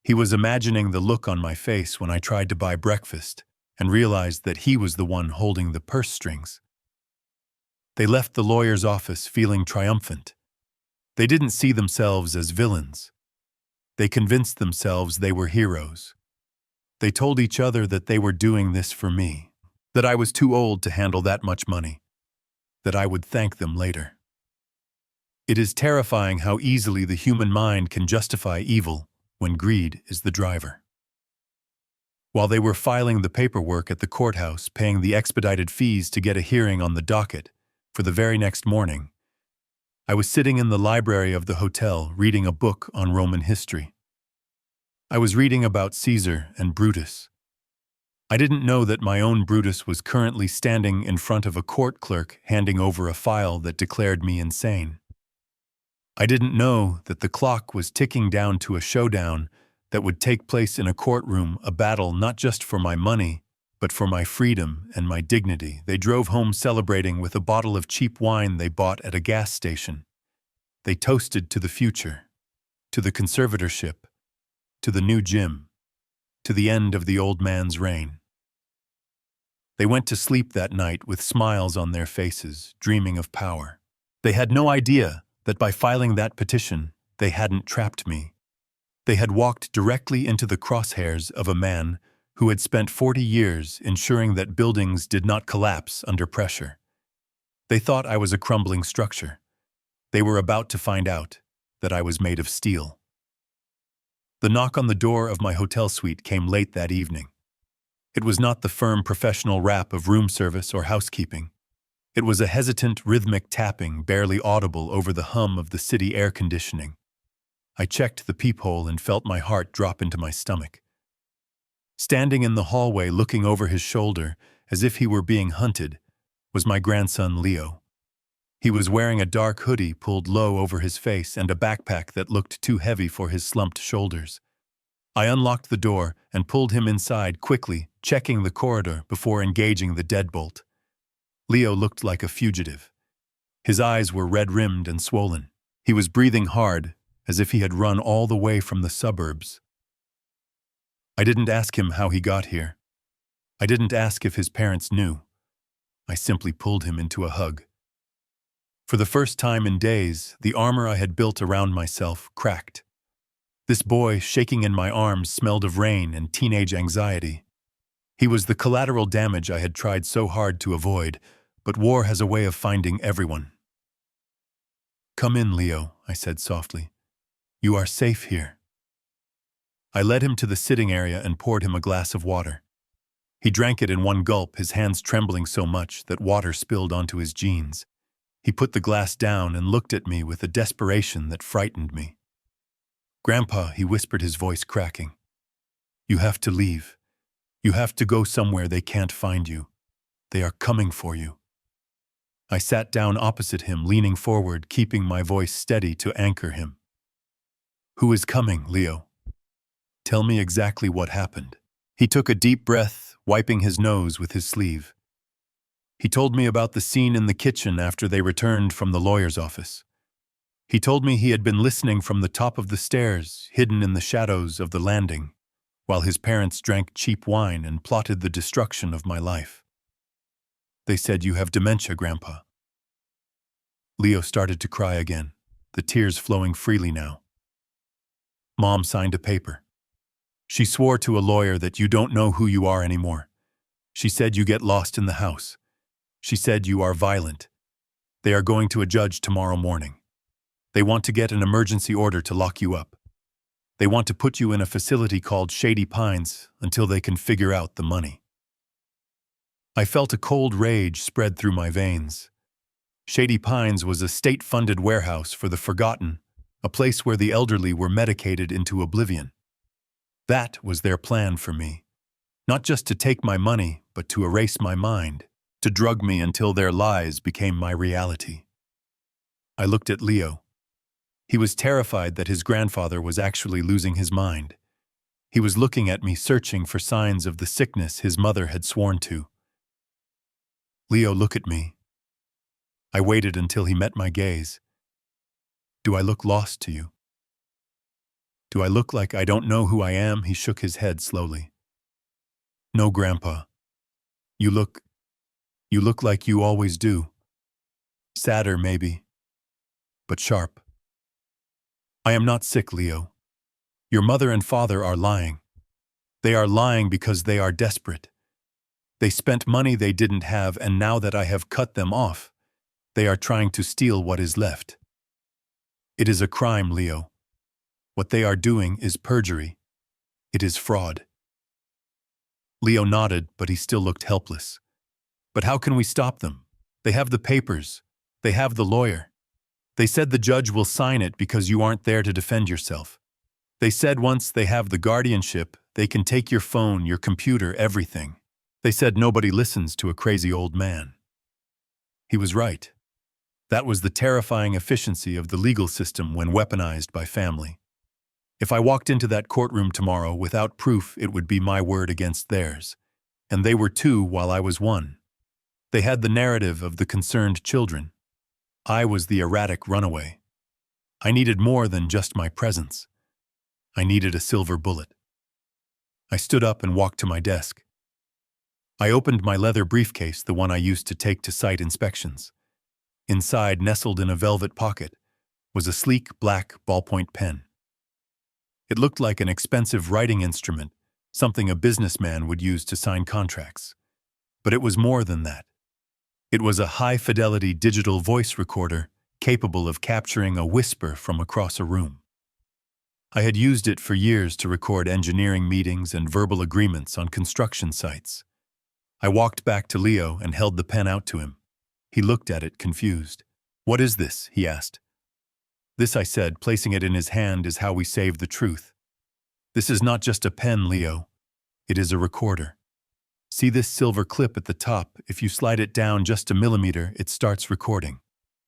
He was imagining the look on my face when I tried to buy breakfast and realized that he was the one holding the purse strings. They left the lawyer's office feeling triumphant. They didn't see themselves as villains. They convinced themselves they were heroes. They told each other that they were doing this for me, that I was too old to handle that much money, that I would thank them later. It is terrifying how easily the human mind can justify evil when greed is the driver. While they were filing the paperwork at the courthouse, paying the expedited fees to get a hearing on the docket for the very next morning, I was sitting in the library of the hotel reading a book on Roman history. I was reading about Caesar and Brutus. I didn't know that my own Brutus was currently standing in front of a court clerk handing over a file that declared me insane. I didn't know that the clock was ticking down to a showdown that would take place in a courtroom, a battle not just for my money, but for my freedom and my dignity. They drove home celebrating with a bottle of cheap wine they bought at a gas station. They toasted to the future, to the conservatorship, to the new gym, to the end of the old man's reign. They went to sleep that night with smiles on their faces, dreaming of power. They had no idea that by filing that petition, they hadn't trapped me. They had walked directly into the crosshairs of a man who had spent 40 years ensuring that buildings did not collapse under pressure. They thought I was a crumbling structure. They were about to find out that I was made of steel. The knock on the door of my hotel suite came late that evening. It was not the firm professional rap of room service or housekeeping. It was a hesitant, rhythmic tapping barely audible over the hum of the city air conditioning. I checked the peephole and felt my heart drop into my stomach. Standing in the hallway looking over his shoulder, as if he were being hunted, was my grandson Leo. He was wearing a dark hoodie pulled low over his face and a backpack that looked too heavy for his slumped shoulders. I unlocked the door and pulled him inside quickly, checking the corridor before engaging the deadbolt. Leo looked like a fugitive. His eyes were red-rimmed and swollen. He was breathing hard, as if he had run all the way from the suburbs. I didn't ask him how he got here. I didn't ask if his parents knew. I simply pulled him into a hug. For the first time in days, the armor I had built around myself cracked. This boy, shaking in my arms, smelled of rain and teenage anxiety. He was the collateral damage I had tried so hard to avoid, but war has a way of finding everyone. "Come in, Leo," I said softly. "You are safe here." I led him to the sitting area and poured him a glass of water. He drank it in one gulp, his hands trembling so much that water spilled onto his jeans. He put the glass down and looked at me with a desperation that frightened me. "Grandpa," he whispered, his voice cracking. "You have to leave. You have to go somewhere they can't find you. They are coming for you." I sat down opposite him, leaning forward, keeping my voice steady to anchor him. "Who is coming, Leo? Tell me exactly what happened." He took a deep breath, wiping his nose with his sleeve. He told me about the scene in the kitchen after they returned from the lawyer's office. He told me he had been listening from the top of the stairs, hidden in the shadows of the landing, while his parents drank cheap wine and plotted the destruction of my life. They said, "You have dementia, Grandpa." Leo started to cry again, the tears flowing freely now. Mom signed a paper. She swore to a lawyer that you don't know who you are anymore. She said you get lost in the house. She said you are violent. They are going to a judge tomorrow morning. They want to get an emergency order to lock you up. They want to put you in a facility called Shady Pines until they can figure out the money. I felt a cold rage spread through my veins. Shady Pines was a state-funded warehouse for the forgotten, a place where the elderly were medicated into oblivion. That was their plan for me. Not just to take my money, but to erase my mind, to drug me until their lies became my reality. I looked at Leo. He was terrified that his grandfather was actually losing his mind. He was looking at me, searching for signs of the sickness his mother had sworn to. "Leo, look at me." I waited until he met my gaze. "Do I look lost to you? Do I look like I don't know who I am?" He shook his head slowly. "No, Grandpa. You look like you always do. Sadder, maybe, but sharp." "I am not sick, Leo. Your mother and father are lying. They are lying because they are desperate. They spent money they didn't have, and now that I have cut them off, they are trying to steal what is left. It is a crime, Leo. What they are doing is perjury. It is fraud." Leo nodded, but he still looked helpless. "But how can we stop them? They have the papers. They have the lawyer. They said the judge will sign it because you aren't there to defend yourself. They said once they have the guardianship, they can take your phone, your computer, everything. They said nobody listens to a crazy old man." He was right. That was the terrifying efficiency of the legal system when weaponized by family. If I walked into that courtroom tomorrow without proof, it would be my word against theirs. And they were two while I was one. They had the narrative of the concerned children. I was the erratic runaway. I needed more than just my presence. I needed a silver bullet. I stood up and walked to my desk. I opened my leather briefcase, the one I used to take to site inspections. Inside, nestled in a velvet pocket, was a sleek black ballpoint pen. It looked like an expensive writing instrument, something a businessman would use to sign contracts. But it was more than that. It was a high-fidelity digital voice recorder capable of capturing a whisper from across a room. I had used it for years to record engineering meetings and verbal agreements on construction sites. I walked back to Leo and held the pen out to him. He looked at it, confused. "What is this?" he asked. "This," I said, placing it in his hand, "is how we save the truth. This is not just a pen, Leo. It is a recorder. See this silver clip at the top? If you slide it down just a millimeter, it starts recording.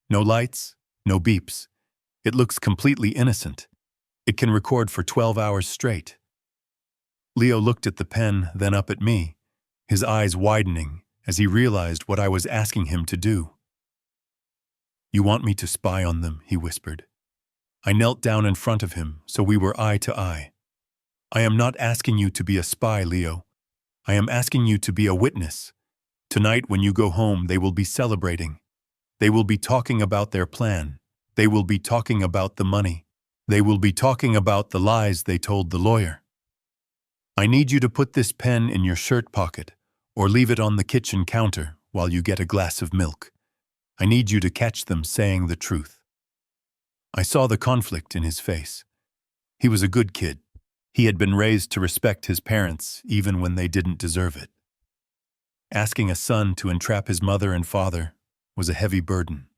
No lights, no beeps. It looks completely innocent. It can record for 12 hours straight." Leo looked at the pen, then up at me, his eyes widening as he realized what I was asking him to do. "You want me to spy on them," he whispered. I knelt down in front of him, so we were eye to eye. "I am not asking you to be a spy, Leo. I am asking you to be a witness. Tonight when you go home, they will be celebrating. They will be talking about their plan. They will be talking about the money. They will be talking about the lies they told the lawyer. I need you to put this pen in your shirt pocket or leave it on the kitchen counter while you get a glass of milk. I need you to catch them saying the truth." I saw the conflict in his face. He was a good kid. He had been raised to respect his parents even when they didn't deserve it. Asking a son to entrap his mother and father was a heavy burden.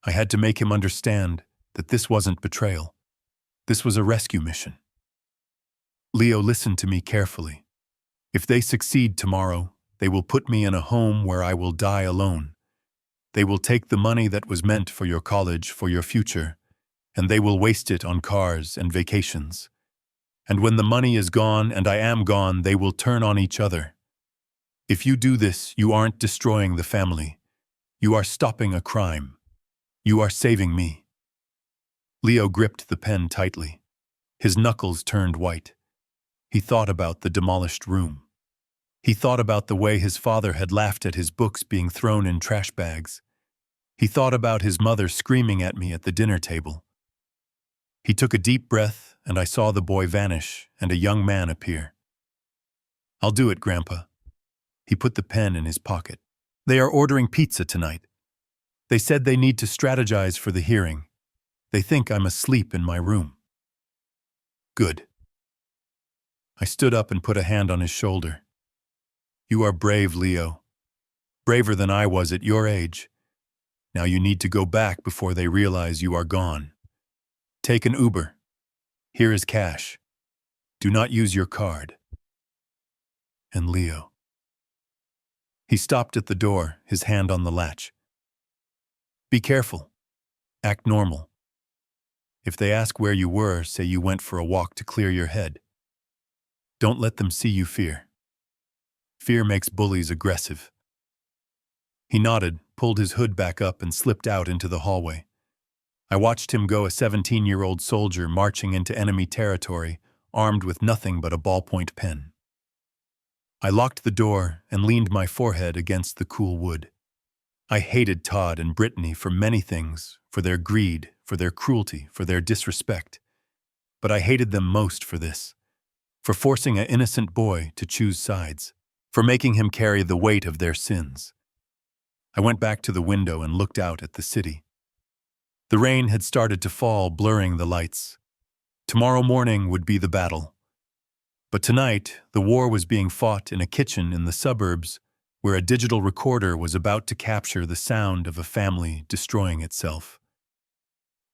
I had to make him understand that this wasn't betrayal. This was a rescue mission. "Leo, listen to me carefully. If they succeed tomorrow, they will put me in a home where I will die alone. They will take the money that was meant for your college, for your future, and they will waste it on cars and vacations. And when the money is gone and I am gone, they will turn on each other. If you do this, you aren't destroying the family. You are stopping a crime. You are saving me." Leo gripped the pen tightly. His knuckles turned white. He thought about the demolished room. He thought about the way his father had laughed at his books being thrown in trash bags. He thought about his mother screaming at me at the dinner table. He took a deep breath, and I saw the boy vanish and a young man appear. "I'll do it, Grandpa." He put the pen in his pocket. "They are ordering pizza tonight. They said they need to strategize for the hearing. They think I'm asleep in my room." "Good." I stood up and put a hand on his shoulder. "You are brave, Leo. Braver than I was at your age. Now you need to go back before they realize you are gone. Take an Uber. Here is cash. Do not use your card." And Leo. He stopped at the door, his hand on the latch. "Be careful. Act normal. If they ask where you were, say you went for a walk to clear your head. Don't let them see you fear. Fear makes bullies aggressive." He nodded, pulled his hood back up, and slipped out into the hallway. I watched him go, a 17-year-old soldier marching into enemy territory, armed with nothing but a ballpoint pen. I locked the door and leaned my forehead against the cool wood. I hated Todd and Brittany for many things, for their greed, for their cruelty, for their disrespect. But I hated them most for this, for forcing an innocent boy to choose sides, for making him carry the weight of their sins. I went back to the window and looked out at the city. The rain had started to fall, blurring the lights. Tomorrow morning would be the battle. But tonight, the war was being fought in a kitchen in the suburbs where a digital recorder was about to capture the sound of a family destroying itself.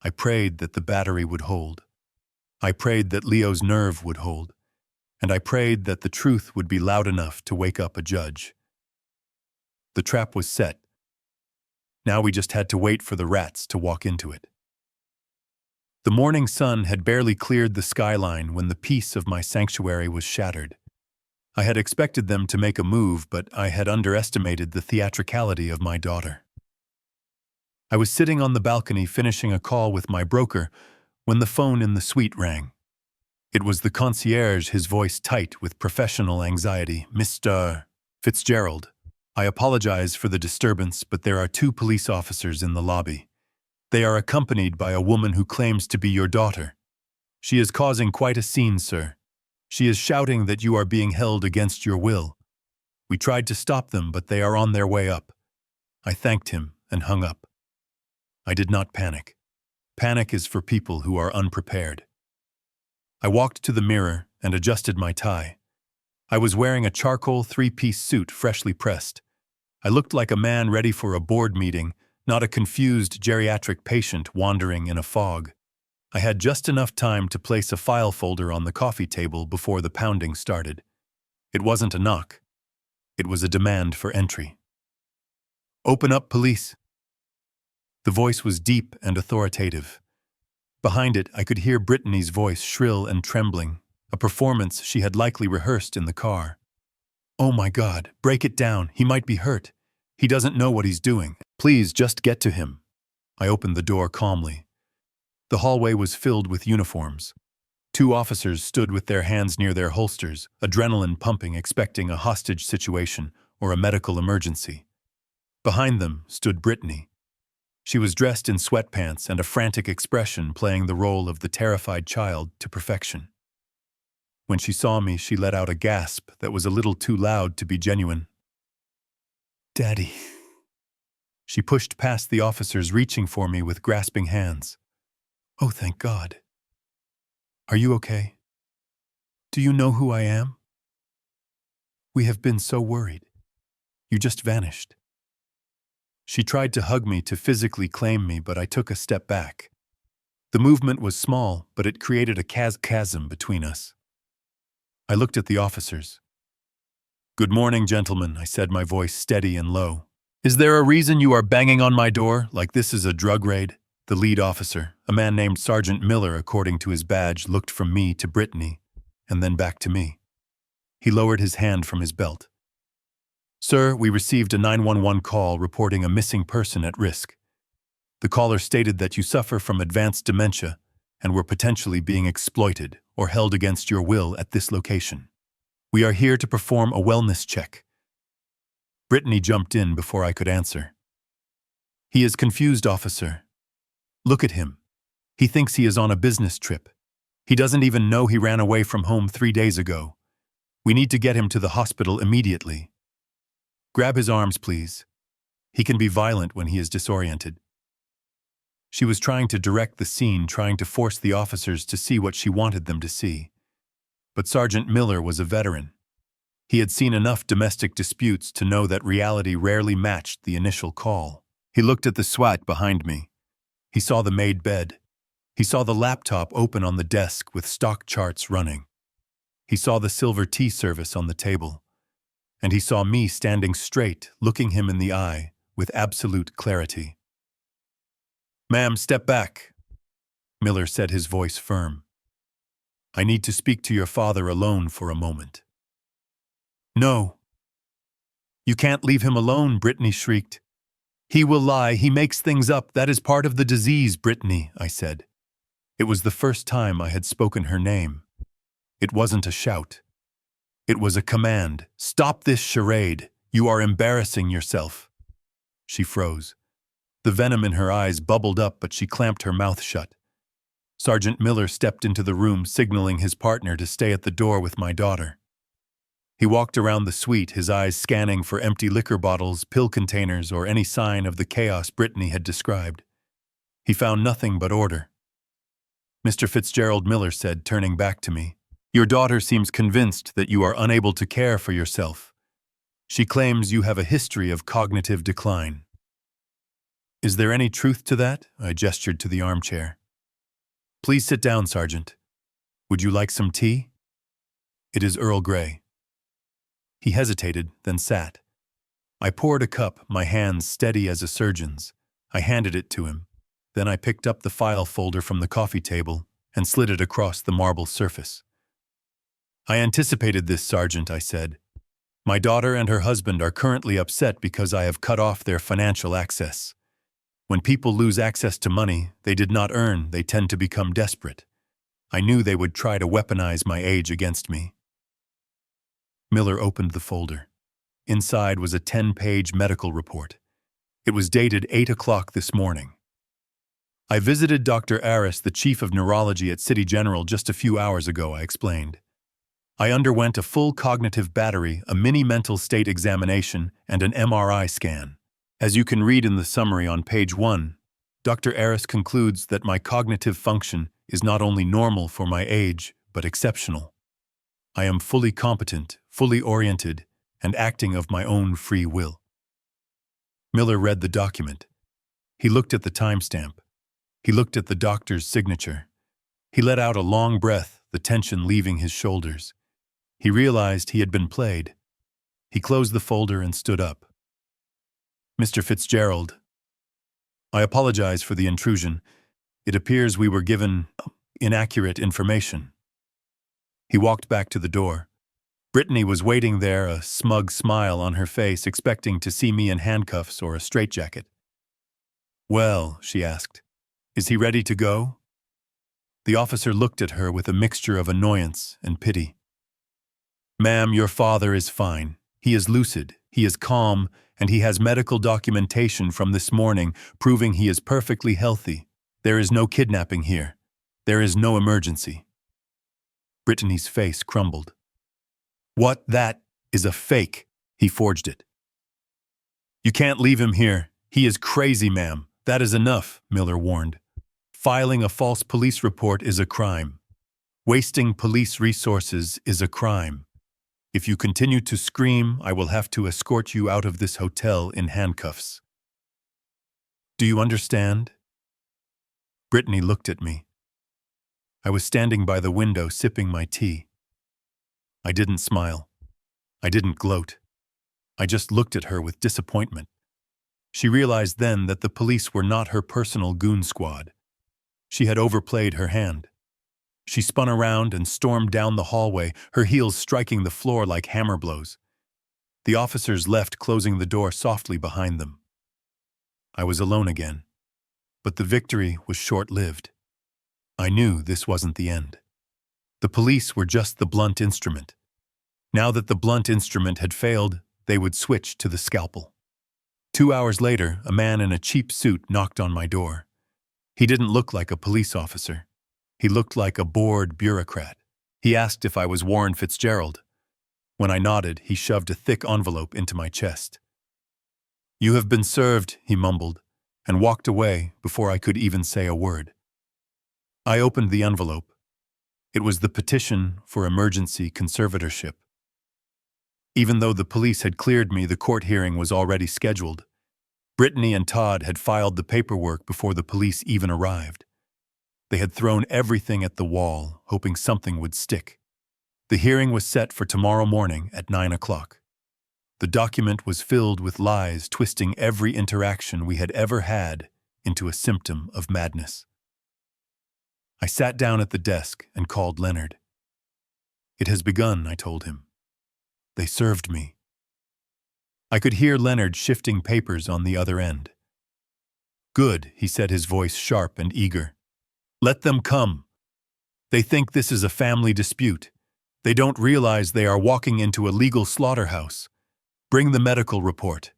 I prayed that the battery would hold. I prayed that Leo's nerve would hold. And I prayed that the truth would be loud enough to wake up a judge. The trap was set. Now we just had to wait for the rats to walk into it. The morning sun had barely cleared the skyline when the peace of my sanctuary was shattered. I had expected them to make a move, but I had underestimated the theatricality of my daughter. I was sitting on the balcony finishing a call with my broker when the phone in the suite rang. It was the concierge, his voice tight with professional anxiety. "Mr. Fitzgerald, I apologize for the disturbance, but there are 2 police officers in the lobby. They are accompanied by a woman who claims to be your daughter. She is causing quite a scene, sir. She is shouting that you are being held against your will. We tried to stop them, but they are on their way up." I thanked him and hung up. I did not panic. Panic is for people who are unprepared. I walked to the mirror and adjusted my tie. I was wearing a charcoal 3-piece suit freshly pressed. I looked like a man ready for a board meeting, not a confused geriatric patient wandering in a fog. I had just enough time to place a file folder on the coffee table before the pounding started. It wasn't a knock. It was a demand for entry. "Open up, police." The voice was deep and authoritative. Behind it, I could hear Brittany's voice shrill and trembling, a performance she had likely rehearsed in the car. "Oh my God, break it down. He might be hurt. He doesn't know what he's doing. Please just get to him." I opened the door calmly. The hallway was filled with uniforms. 2 officers stood with their hands near their holsters, adrenaline pumping, expecting a hostage situation or a medical emergency. Behind them stood Brittany. She was dressed in sweatpants and a frantic expression, playing the role of the terrified child to perfection. When she saw me, she let out a gasp that was a little too loud to be genuine. "Daddy." She pushed past the officers, reaching for me with grasping hands. "Oh, thank God. Are you okay? Do you know who I am? We have been so worried. You just vanished." She tried to hug me, to physically claim me, but I took a step back. The movement was small, but it created a chasm between us. I looked at the officers. "Good morning, gentlemen," I said, my voice steady and low. "Is there a reason you are banging on my door like this is a drug raid?" The lead officer, a man named Sergeant Miller according to his badge, looked from me to Brittany, and then back to me. He lowered his hand from his belt. "Sir, we received a 911 call reporting a missing person at risk. The caller stated that you suffer from advanced dementia and were potentially being exploited or held against your will at this location. We are here to perform a wellness check." Brittany jumped in before I could answer. "He is confused, officer. Look at him. He thinks he is on a business trip. He doesn't even know he ran away from home 3 days ago. We need to get him to the hospital immediately. Grab his arms, please. He can be violent when he is disoriented." She was trying to direct the scene, trying to force the officers to see what she wanted them to see. But Sergeant Miller was a veteran. He had seen enough domestic disputes to know that reality rarely matched the initial call. He looked at the SWAT behind me. He saw the made bed. He saw the laptop open on the desk with stock charts running. He saw the silver tea service on the table. And he saw me standing straight, looking him in the eye with absolute clarity. "Ma'am, step back," Miller said, his voice firm. "I need to speak to your father alone for a moment." "No." "You can't leave him alone," Brittany shrieked. "He will lie. He makes things up. That is part of the disease, Brittany," I said. It was the first time I had spoken her name. It wasn't a shout. It was a command. "Stop this charade. You are embarrassing yourself." She froze. The venom in her eyes bubbled up, but she clamped her mouth shut. Sergeant Miller stepped into the room, signaling his partner to stay at the door with my daughter. He walked around the suite, his eyes scanning for empty liquor bottles, pill containers, or any sign of the chaos Brittany had described. He found nothing but order. "Mr. Fitzgerald," Miller said, turning back to me, "your daughter seems convinced that you are unable to care for yourself. She claims you have a history of cognitive decline." "Is there any truth to that?" I gestured to the armchair. "Please sit down, Sergeant. Would you like some tea?" "It is Earl Grey." He hesitated, then sat. I poured a cup, my hands steady as a surgeon's. I handed it to him. Then I picked up the file folder from the coffee table and slid it across the marble surface. "I anticipated this, Sergeant," I said. "My daughter and her husband are currently upset because I have cut off their financial access. When people lose access to money they did not earn, they tend to become desperate. I knew they would try to weaponize my age against me." Miller opened the folder. Inside was a 10-page medical report. It was dated 8 o'clock this morning. "I visited Dr. Aris, the chief of neurology at City General, just a few hours ago," I explained. "I underwent a full cognitive battery, a mini mental state examination, and an MRI scan. As you can read in the summary on page 1, Dr. Aris concludes that my cognitive function is not only normal for my age, but exceptional. I am fully competent, fully oriented, and acting of my own free will." Miller read the document. He looked at the timestamp. He looked at the doctor's signature. He let out a long breath, the tension leaving his shoulders. He realized he had been played. He closed the folder and stood up. "Mr. Fitzgerald, I apologize for the intrusion. It appears we were given inaccurate information." He walked back to the door. Brittany was waiting there, a smug smile on her face, expecting to see me in handcuffs or a straitjacket. "Well," she asked, "is he ready to go?" The officer looked at her with a mixture of annoyance and pity. "Ma'am, your father is fine. He is lucid, he is calm, and he has medical documentation from this morning proving he is perfectly healthy. There is no kidnapping here. There is no emergency." Brittany's face crumbled. "What? That is a fake. He forged it." "You can't leave him here. He is crazy, ma'am. That is enough," Miller warned. "Filing a false police report is a crime. Wasting police resources is a crime. If you continue to scream, I will have to escort you out of this hotel in handcuffs. Do you understand?" Brittany looked at me. I was standing by the window sipping my tea. I didn't smile. I didn't gloat. I just looked at her with disappointment. She realized then that the police were not her personal goon squad. She had overplayed her hand. She spun around and stormed down the hallway, her heels striking the floor like hammer blows. The officers left, closing the door softly behind them. I was alone again. But the victory was short-lived. I knew this wasn't the end. The police were just the blunt instrument. Now that the blunt instrument had failed, they would switch to the scalpel. 2 hours later, a man in a cheap suit knocked on my door. He didn't look like a police officer. He looked like a bored bureaucrat. He asked if I was Warren Fitzgerald. When I nodded, he shoved a thick envelope into my chest. "You have been served," he mumbled, and walked away before I could even say a word. I opened the envelope. It was the petition for emergency conservatorship. Even though the police had cleared me, the court hearing was already scheduled. Brittany and Todd had filed the paperwork before the police even arrived. They had thrown everything at the wall, hoping something would stick. The hearing was set for tomorrow morning at 9 o'clock. The document was filled with lies, twisting every interaction we had ever had into a symptom of madness. I sat down at the desk and called Leonard. "It has begun," I told him. "They served me." I could hear Leonard shifting papers on the other end. "Good," he said, his voice sharp and eager. "Let them come. They think this is a family dispute. They don't realize they are walking into a legal slaughterhouse. Bring the medical report.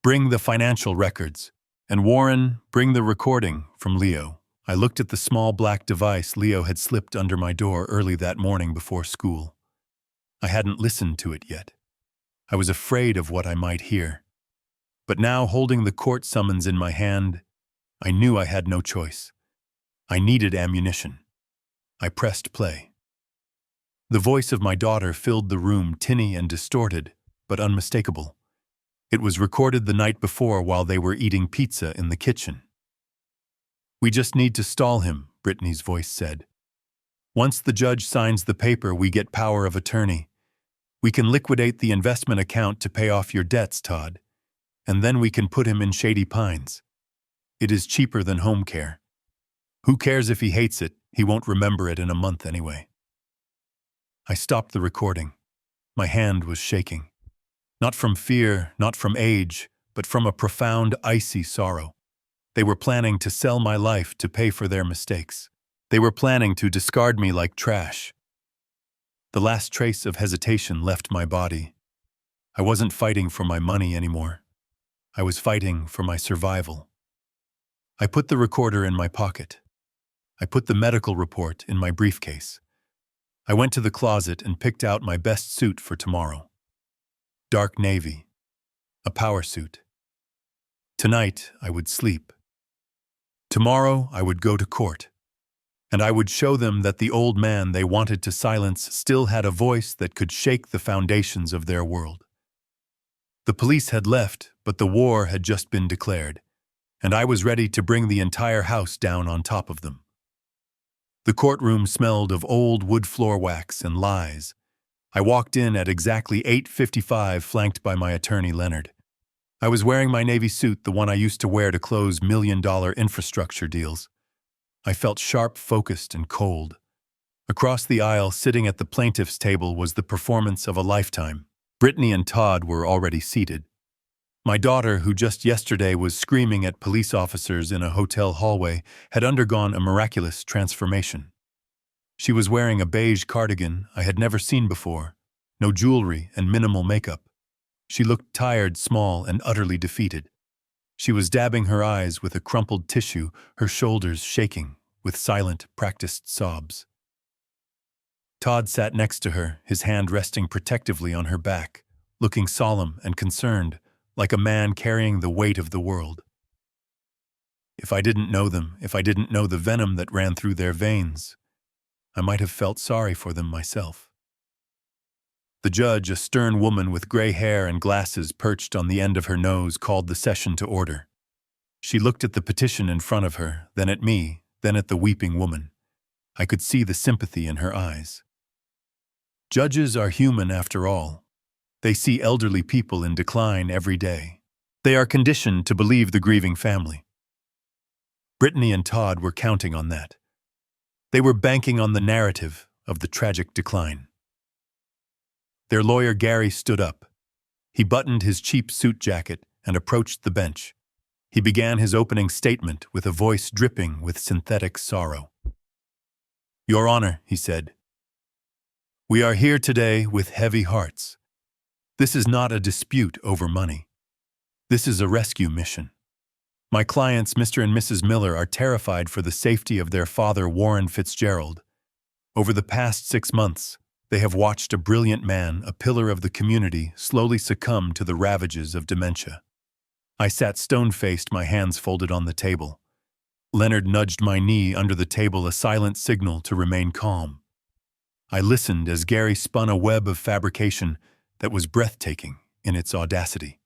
Bring the financial records. And Warren, bring the recording from Leo." I looked at the small black device Leo had slipped under my door early that morning before school. I hadn't listened to it yet. I was afraid of what I might hear. But now, holding the court summons in my hand, I knew I had no choice. I needed ammunition. I pressed play. The voice of my daughter filled the room, tinny and distorted, but unmistakable. It was recorded the night before while they were eating pizza in the kitchen. "We just need to stall him," Brittany's voice said. "Once the judge signs the paper, we get power of attorney. We can liquidate the investment account to pay off your debts, Todd. And then we can put him in Shady Pines. It is cheaper than home care. Who cares if he hates it? He won't remember it in a month anyway." I stopped the recording. My hand was shaking. Not from fear, not from age, but from a profound, icy sorrow. They were planning to sell my life to pay for their mistakes. They were planning to discard me like trash. The last trace of hesitation left my body. I wasn't fighting for my money anymore. I was fighting for my survival. I put the recorder in my pocket. I put the medical report in my briefcase. I went to the closet and picked out my best suit for tomorrow. Dark navy. A power suit. Tonight, I would sleep. Tomorrow, I would go to court. And I would show them that the old man they wanted to silence still had a voice that could shake the foundations of their world. The police had left, but the war had just been declared, and I was ready to bring the entire house down on top of them. The courtroom smelled of old wood floor wax and lies. I walked in at exactly 8:55, flanked by my attorney Leonard. I was wearing my Navy suit, the one I used to wear to close million-dollar infrastructure deals. I felt sharp, focused, and cold. Across the aisle, sitting at the plaintiff's table, was the performance of a lifetime. Brittany and Todd were already seated. My daughter, who just yesterday was screaming at police officers in a hotel hallway, had undergone a miraculous transformation. She was wearing a beige cardigan I had never seen before, no jewelry and minimal makeup. She looked tired, small, and utterly defeated. She was dabbing her eyes with a crumpled tissue, her shoulders shaking with silent, practiced sobs. Todd sat next to her, his hand resting protectively on her back, looking solemn and concerned, like a man carrying the weight of the world. If I didn't know them, if I didn't know the venom that ran through their veins, I might have felt sorry for them myself. The judge, a stern woman with gray hair and glasses perched on the end of her nose, called the session to order. She looked at the petition in front of her, then at me, then at the weeping woman. I could see the sympathy in her eyes. Judges are human after all. They see elderly people in decline every day. They are conditioned to believe the grieving family. Brittany and Todd were counting on that. They were banking on the narrative of the tragic decline. Their lawyer Gary stood up. He buttoned his cheap suit jacket and approached the bench. He began his opening statement with a voice dripping with synthetic sorrow. "Your Honor," he said, "we are here today with heavy hearts. This is not a dispute over money. This is a rescue mission. My clients, Mr. and Mrs. Miller, are terrified for the safety of their father, Warren Fitzgerald. Over the past 6 months, they have watched a brilliant man, a pillar of the community, slowly succumb to the ravages of dementia." I sat stone-faced, my hands folded on the table. Leonard nudged my knee under the table, a silent signal to remain calm. I listened as Gary spun a web of fabrication that was breathtaking in its audacity.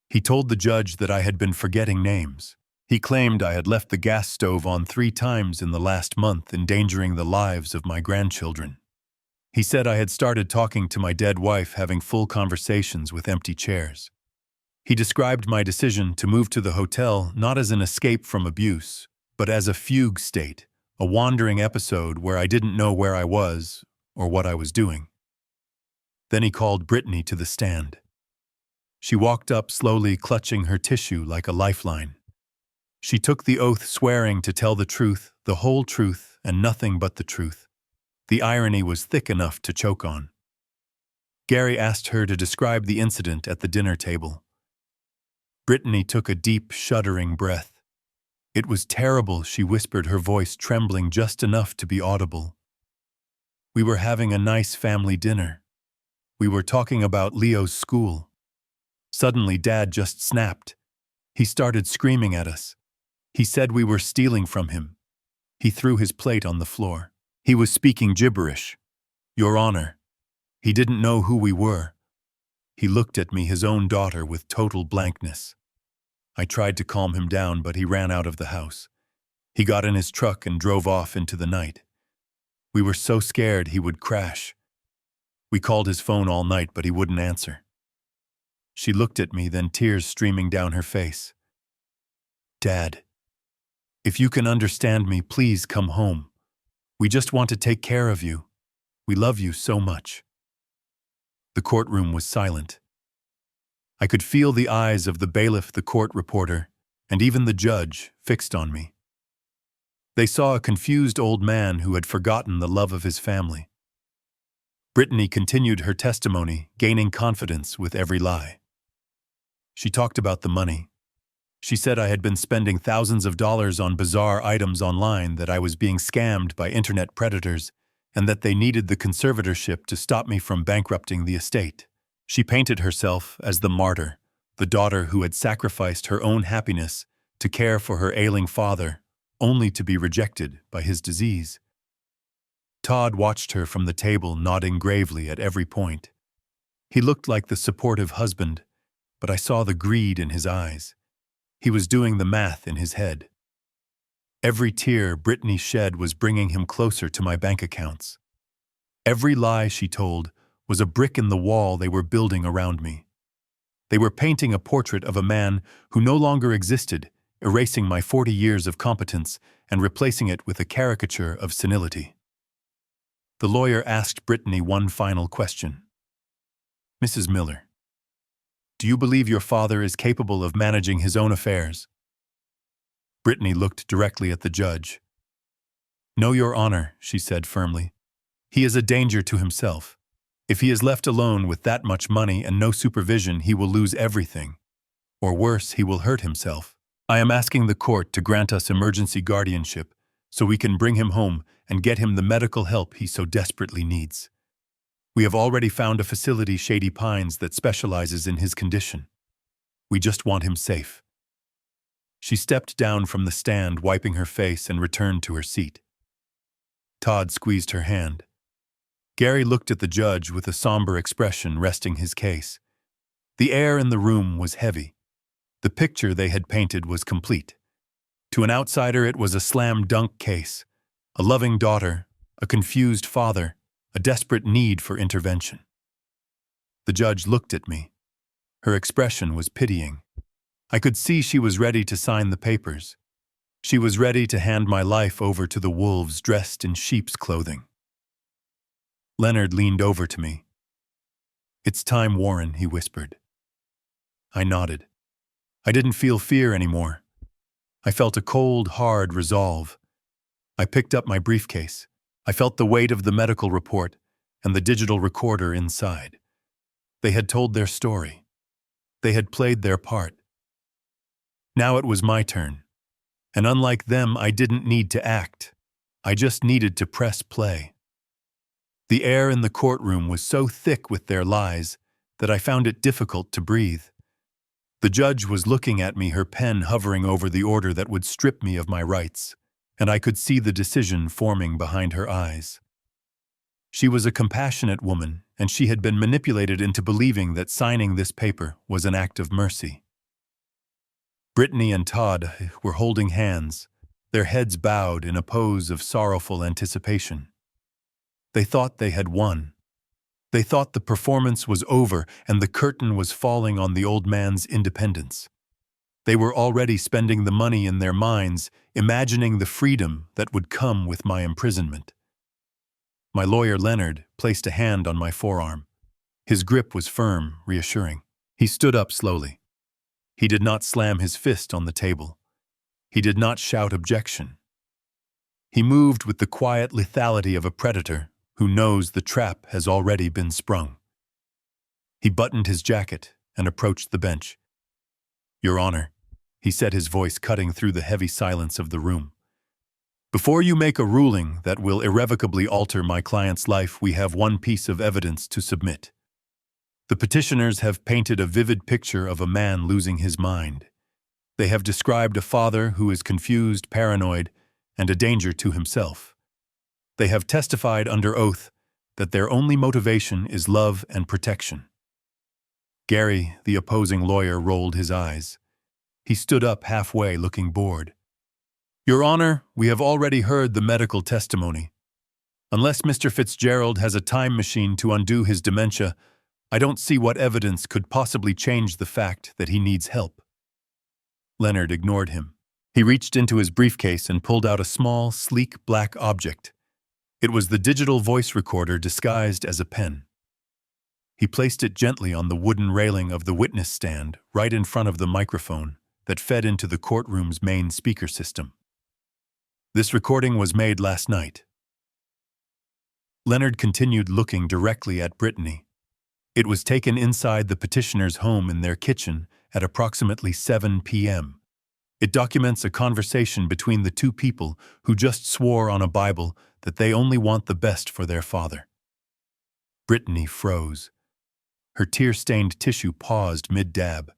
He told the judge that I had been forgetting names. He claimed I had left the gas stove on 3 times in the last month, endangering the lives of my grandchildren. He said I had started talking to my dead wife, having full conversations with empty chairs. He described my decision to move to the hotel not as an escape from abuse, but as a fugue state, a wandering episode where I didn't know where I was or what I was doing. Then he called Brittany to the stand. She walked up slowly, clutching her tissue like a lifeline. She took the oath, swearing to tell the truth, the whole truth, and nothing but the truth. The irony was thick enough to choke on. Gary asked her to describe the incident at the dinner table. Brittany took a deep, shuddering breath. "It was terrible," she whispered, her voice trembling just enough to be audible. "We were having a nice family dinner. We were talking about Leo's school. Suddenly, Dad just snapped. He started screaming at us. He said we were stealing from him. He threw his plate on the floor. He was speaking gibberish. Your Honor, he didn't know who we were. He looked at me, his own daughter, with total blankness. I tried to calm him down, but he ran out of the house. He got in his truck and drove off into the night. We were so scared he would crash. We called his phone all night, but he wouldn't answer." She looked at me, then tears streaming down her face. "Dad, if you can understand me, please come home. We just want to take care of you. We love you so much." The courtroom was silent. I could feel the eyes of the bailiff, the court reporter, and even the judge fixed on me. They saw a confused old man who had forgotten the love of his family. Brittany continued her testimony, gaining confidence with every lie. She talked about the money. She said I had been spending thousands of dollars on bizarre items online, that I was being scammed by internet predators, and that they needed the conservatorship to stop me from bankrupting the estate. She painted herself as the martyr, the daughter who had sacrificed her own happiness to care for her ailing father, only to be rejected by his disease. Todd watched her from the table, nodding gravely at every point. He looked like the supportive husband, but I saw the greed in his eyes. He was doing the math in his head. Every tear Brittany shed was bringing him closer to my bank accounts. Every lie she told was a brick in the wall they were building around me. They were painting a portrait of a man who no longer existed, erasing my 40 years of competence and replacing it with a caricature of senility. The lawyer asked Brittany one final question. "Mrs. Miller, do you believe your father is capable of managing his own affairs?" Brittany looked directly at the judge. "No, Your Honor," she said firmly. "He is a danger to himself. If he is left alone with that much money and no supervision, he will lose everything. Or worse, he will hurt himself. I am asking the court to grant us emergency guardianship so we can bring him home and get him the medical help he so desperately needs. We have already found a facility, Shady Pines, that specializes in his condition. We just want him safe." She stepped down from the stand, wiping her face, and returned to her seat. Todd squeezed her hand. Gary looked at the judge with a somber expression, resting his case. The air in the room was heavy. The picture they had painted was complete. To an outsider, it was a slam-dunk case. A loving daughter, a confused father, a desperate need for intervention. The judge looked at me. Her expression was pitying. I could see she was ready to sign the papers. She was ready to hand my life over to the wolves dressed in sheep's clothing. Leonard leaned over to me. "It's time, Warren," he whispered. I nodded. I didn't feel fear anymore. I felt a cold, hard resolve. I picked up my briefcase. I felt the weight of the medical report and the digital recorder inside. They had told their story. They had played their part. Now it was my turn. And unlike them, I didn't need to act. I just needed to press play. The air in the courtroom was so thick with their lies that I found it difficult to breathe. The judge was looking at me, her pen hovering over the order that would strip me of my rights, and I could see the decision forming behind her eyes. She was a compassionate woman, and she had been manipulated into believing that signing this paper was an act of mercy. Brittany and Todd were holding hands, their heads bowed in a pose of sorrowful anticipation. They thought they had won. They thought the performance was over and the curtain was falling on the old man's independence. They were already spending the money in their minds, imagining the freedom that would come with my imprisonment. My lawyer, Leonard, placed a hand on my forearm. His grip was firm, reassuring. He stood up slowly. He did not slam his fist on the table. He did not shout objection. He moved with the quiet lethality of a predator who knows the trap has already been sprung. He buttoned his jacket and approached the bench. "Your Honor," he said, his voice cutting through the heavy silence of the room. "Before you make a ruling that will irrevocably alter my client's life, we have one piece of evidence to submit. The petitioners have painted a vivid picture of a man losing his mind. They have described a father who is confused, paranoid, and a danger to himself. They have testified under oath that their only motivation is love and protection." Gary, the opposing lawyer, rolled his eyes. He stood up halfway, looking bored. "Your Honor, we have already heard the medical testimony. Unless Mr. Fitzgerald has a time machine to undo his dementia, I don't see what evidence could possibly change the fact that he needs help." Leonard ignored him. He reached into his briefcase and pulled out a small, sleek black object. It was the digital voice recorder disguised as a pen. He placed it gently on the wooden railing of the witness stand, right in front of the microphone that fed into the courtroom's main speaker system. "This recording was made last night." Leonard continued, looking directly at Brittany. "It was taken inside the petitioner's home in their kitchen at approximately 7 p.m. It documents a conversation between the two people who just swore on a Bible that they only want the best for their father." Brittany froze. Her tear-stained tissue paused mid-dab.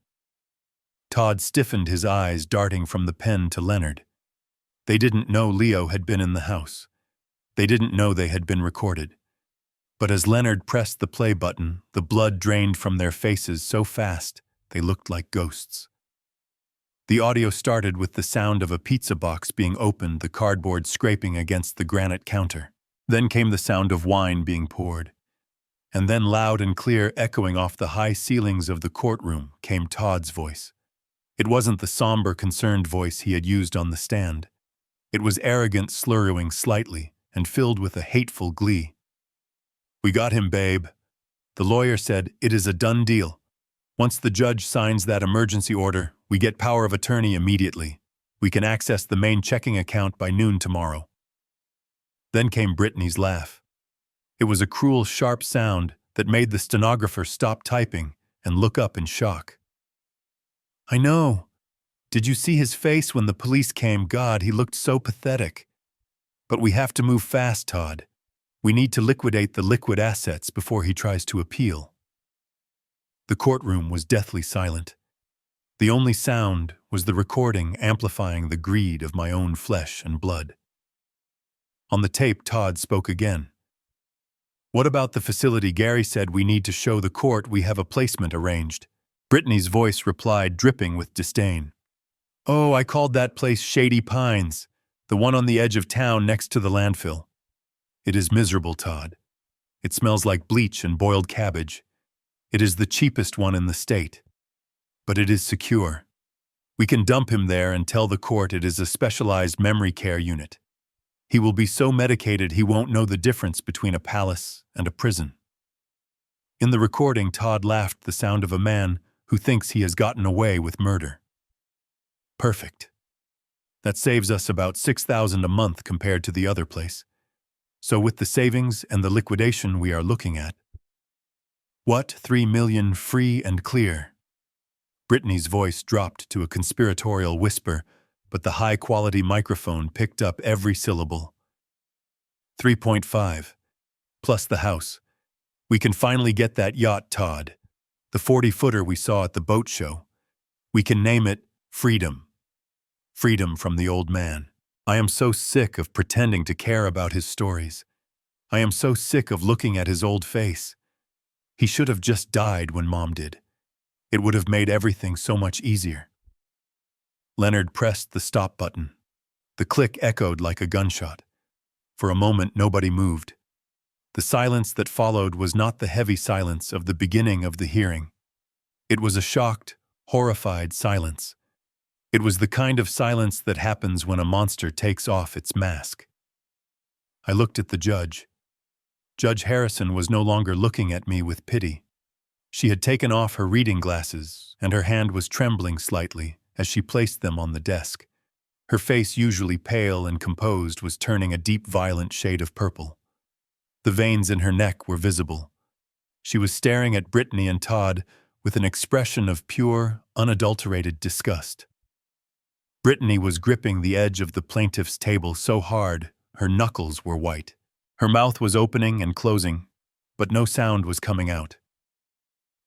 Todd stiffened, his eyes darting from the pen to Leonard. They didn't know Leo had been in the house. They didn't know they had been recorded. But as Leonard pressed the play button, the blood drained from their faces so fast They looked like ghosts. The audio started with the sound of a pizza box being opened, the cardboard scraping against the granite counter. Then came the sound of wine being poured. And then, loud and clear, echoing off the high ceilings of the courtroom, came Todd's voice. It wasn't the somber, concerned voice he had used on the stand. It was arrogant, slurring slightly, and filled with a hateful glee. "We got him, babe." The lawyer said, "It is a done deal. Once the judge signs that emergency order, we get power of attorney immediately. We can access the main checking account by noon tomorrow." Then came Brittany's laugh. It was a cruel, sharp sound that made the stenographer stop typing and look up in shock. "I know. Did you see his face when the police came? God, he looked so pathetic. But we have to move fast, Todd. We need to liquidate the liquid assets before he tries to appeal." The courtroom was deathly silent. The only sound was the recording amplifying the greed of my own flesh and blood. On the tape, Todd spoke again. "What about the facility? Gary said we need to show the court we have a placement arranged." Brittany's voice replied, dripping with disdain. "Oh, I called that place Shady Pines, the one on the edge of town next to the landfill. It is miserable, Todd. It smells like bleach and boiled cabbage. It is the cheapest one in the state. But it is secure. We can dump him there and tell the court it is a specialized memory care unit. He will be so medicated he won't know the difference between a palace and a prison." In the recording, Todd laughed, the sound of a man who thinks he has gotten away with murder. "Perfect. That saves us about $6,000 a month compared to the other place. So with the savings and the liquidation we are looking at, what, $3 million free and clear?" Brittany's voice dropped to a conspiratorial whisper, but the high-quality microphone picked up every syllable. 3.5, plus the house. We can finally get that yacht, Todd. The 40-footer we saw at the boat show. We can name it Freedom. Freedom from the old man. I am so sick of pretending to care about his stories. I am so sick of looking at his old face. He should have just died when Mom did. It would have made everything so much easier. Leonard pressed the stop button. The click echoed like a gunshot. For a moment, nobody moved. The silence that followed was not the heavy silence of the beginning of the hearing. It was a shocked, horrified silence. It was the kind of silence that happens when a monster takes off its mask. I looked at the judge. Judge Harrison was no longer looking at me with pity. She had taken off her reading glasses, and her hand was trembling slightly as she placed them on the desk. Her face, usually pale and composed, was turning a deep, violent shade of purple. The veins in her neck were visible. She was staring at Brittany and Todd with an expression of pure, unadulterated disgust. Brittany was gripping the edge of the plaintiff's table so hard her knuckles were white. Her mouth was opening and closing, but no sound was coming out.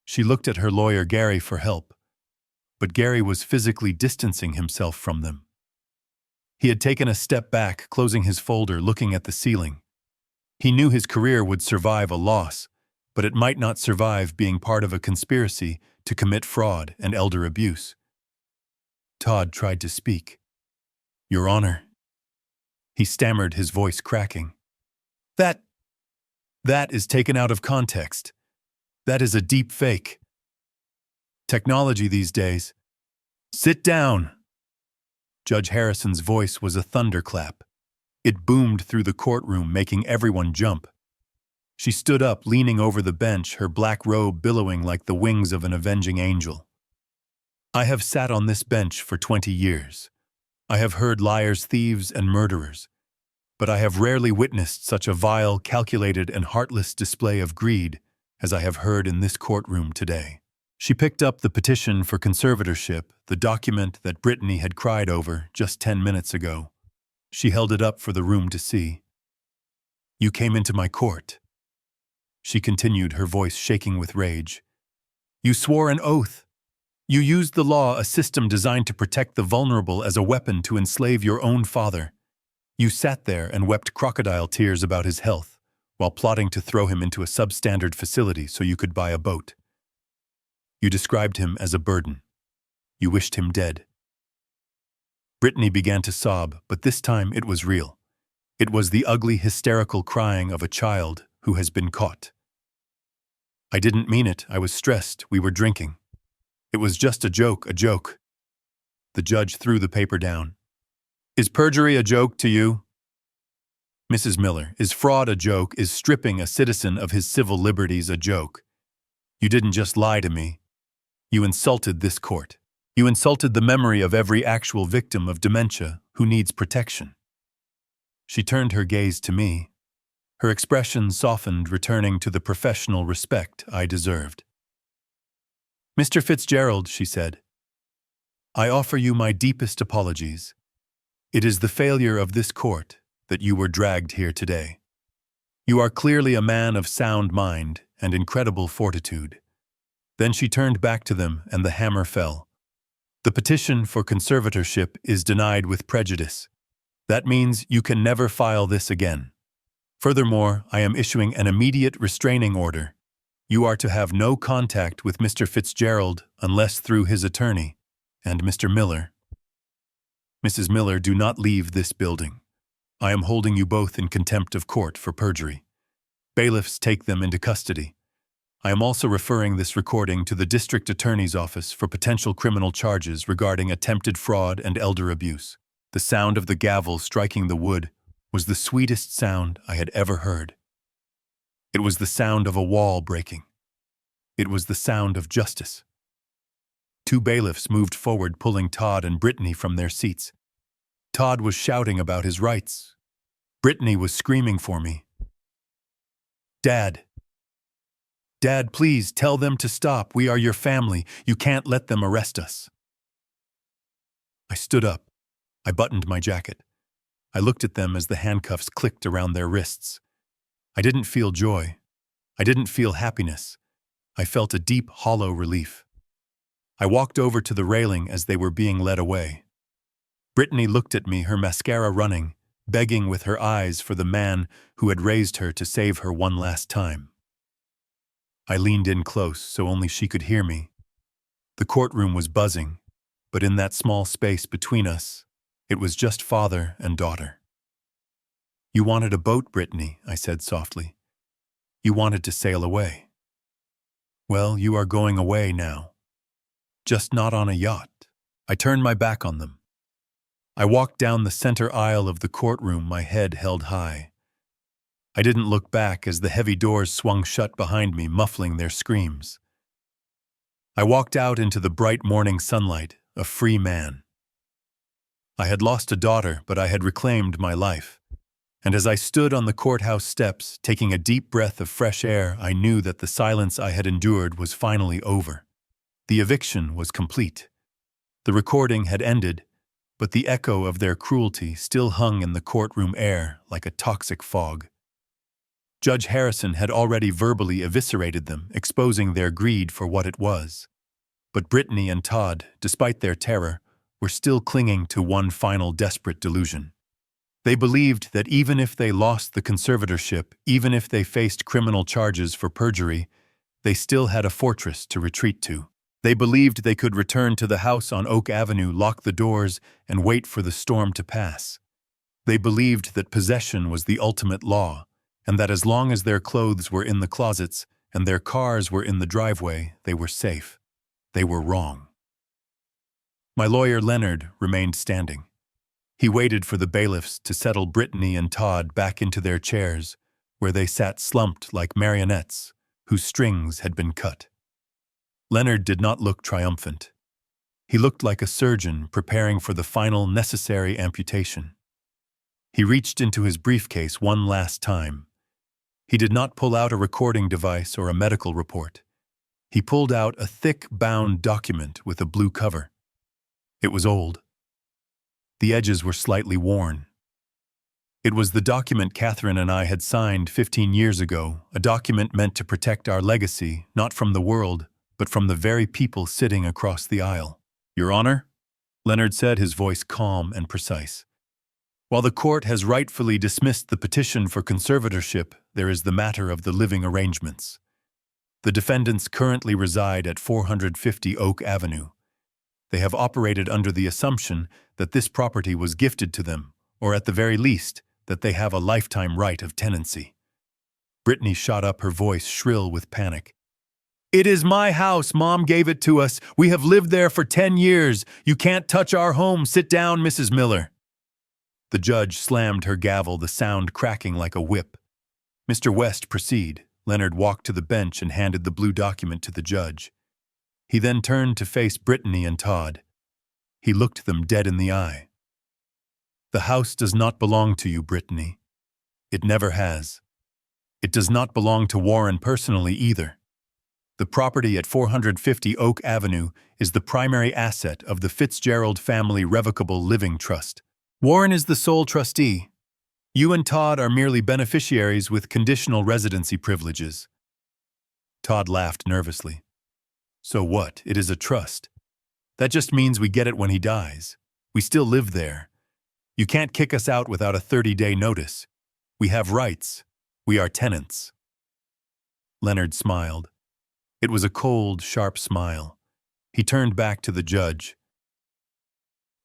She looked at her lawyer Gary for help, but Gary was physically distancing himself from them. He had taken a step back, closing his folder, looking at the ceiling. He knew his career would survive a loss, but it might not survive being part of a conspiracy to commit fraud and elder abuse. Todd tried to speak. "Your Honor," he stammered, his voice cracking. That is taken out of context. That is a deep fake. Technology these days." "Sit down." Judge Harrison's voice was a thunderclap. It boomed through the courtroom, making everyone jump. She stood up, leaning over the bench, her black robe billowing like the wings of an avenging angel. "I have sat on this bench for 20 years. I have heard liars, thieves, and murderers. But I have rarely witnessed such a vile, calculated, and heartless display of greed as I have heard in this courtroom today." She picked up the petition for conservatorship, the document that Brittany had cried over just 10 minutes ago. She held it up for the room to see. "You came into my court," she continued, her voice shaking with rage. "You swore an oath. You used the law, a system designed to protect the vulnerable, as a weapon to enslave your own father. You sat there and wept crocodile tears about his health, while plotting to throw him into a substandard facility so you could buy a boat. You described him as a burden. You wished him dead. Brittany began to sob, but this time it was real. It was the ugly, hysterical crying of a child who has been caught. I didn't mean it. I was stressed. We were drinking. It was just a joke, a joke. The judge threw the paper down. Is perjury a joke to you? Mrs. Miller, is fraud a joke? Is stripping a citizen of his civil liberties a joke? You didn't just lie to me. You insulted this court. You insulted the memory of every actual victim of dementia who needs protection. She turned her gaze to me. Her expression softened, returning to the professional respect I deserved. Mr. Fitzgerald, she said, I offer you my deepest apologies. It is the failure of this court that you were dragged here today. You are clearly a man of sound mind and incredible fortitude. Then she turned back to them, and the hammer fell. The petition for conservatorship is denied with prejudice. That means you can never file this again. Furthermore, I am issuing an immediate restraining order. You are to have no contact with Mr. Fitzgerald unless through his attorney, and Mr. Miller. Mrs. Miller, do not leave this building. I am holding you both in contempt of court for perjury. Bailiffs, take them into custody. I am also referring this recording to the district attorney's office for potential criminal charges regarding attempted fraud and elder abuse. The sound of the gavel striking the wood was the sweetest sound I had ever heard. It was the sound of a wall breaking. It was the sound of justice. Two bailiffs moved forward, pulling Todd and Brittany from their seats. Todd was shouting about his rights. Brittany was screaming for me. Dad. Dad, please tell them to stop. We are your family. You can't let them arrest us. I stood up. I buttoned my jacket. I looked at them as the handcuffs clicked around their wrists. I didn't feel joy. I didn't feel happiness. I felt a deep, hollow relief. I walked over to the railing as they were being led away. Brittany looked at me, her mascara running, begging with her eyes for the man who had raised her to save her one last time. I leaned in close so only she could hear me. The courtroom was buzzing, but in that small space between us, it was just father and daughter. You wanted a boat, Brittany, I said softly. You wanted to sail away. Well, you are going away now. Just not on a yacht. I turned my back on them. I walked down the center aisle of the courtroom, my head held high. I didn't look back as the heavy doors swung shut behind me, muffling their screams. I walked out into the bright morning sunlight, a free man. I had lost a daughter, but I had reclaimed my life. And as I stood on the courthouse steps, taking a deep breath of fresh air, I knew that the silence I had endured was finally over. The eviction was complete. The recording had ended, but the echo of their cruelty still hung in the courtroom air like a toxic fog. Judge Harrison had already verbally eviscerated them, exposing their greed for what it was. But Brittany and Todd, despite their terror, were still clinging to one final desperate delusion. They believed that even if they lost the conservatorship, even if they faced criminal charges for perjury, they still had a fortress to retreat to. They believed they could return to the house on Oak Avenue, lock the doors, and wait for the storm to pass. They believed that possession was the ultimate law, and that as long as their clothes were in the closets and their cars were in the driveway, they were safe. They were wrong. My lawyer, Leonard, remained standing. He waited for the bailiffs to settle Brittany and Todd back into their chairs, where they sat slumped like marionettes whose strings had been cut. Leonard did not look triumphant. He looked like a surgeon preparing for the final necessary amputation. He reached into his briefcase one last time. He did not pull out a recording device or a medical report. He pulled out a thick, bound document with a blue cover. It was old. The edges were slightly worn. It was the document Catherine and I had signed 15 years ago, a document meant to protect our legacy, not from the world, but from the very people sitting across the aisle. Your Honor, Leonard said, his voice calm and precise. While the court has rightfully dismissed the petition for conservatorship, there is the matter of the living arrangements. The defendants currently reside at 450 Oak Avenue. They have operated under the assumption that this property was gifted to them, or at the very least, that they have a lifetime right of tenancy. Brittany shot up, her voice shrill with panic. "It is my house. Mom gave it to us. We have lived there for 10 years. You can't touch our home. Sit down, Mrs. Miller." The judge slammed her gavel, the sound cracking like a whip. "Mr. West, proceed." Leonard walked to the bench and handed the blue document to the judge. He then turned to face Brittany and Todd. He looked them dead in the eye. "The house does not belong to you, Brittany. It never has. It does not belong to Warren personally either. The property at 450 Oak Avenue is the primary asset of the Fitzgerald Family Revocable Living Trust. Warren is the sole trustee. You and Todd are merely beneficiaries with conditional residency privileges." Todd laughed nervously. "So what? It is a trust. That just means we get it when he dies. We still live there. You can't kick us out without a 30-day notice. We have rights. We are tenants." Leonard smiled. It was a cold, sharp smile. He turned back to the judge.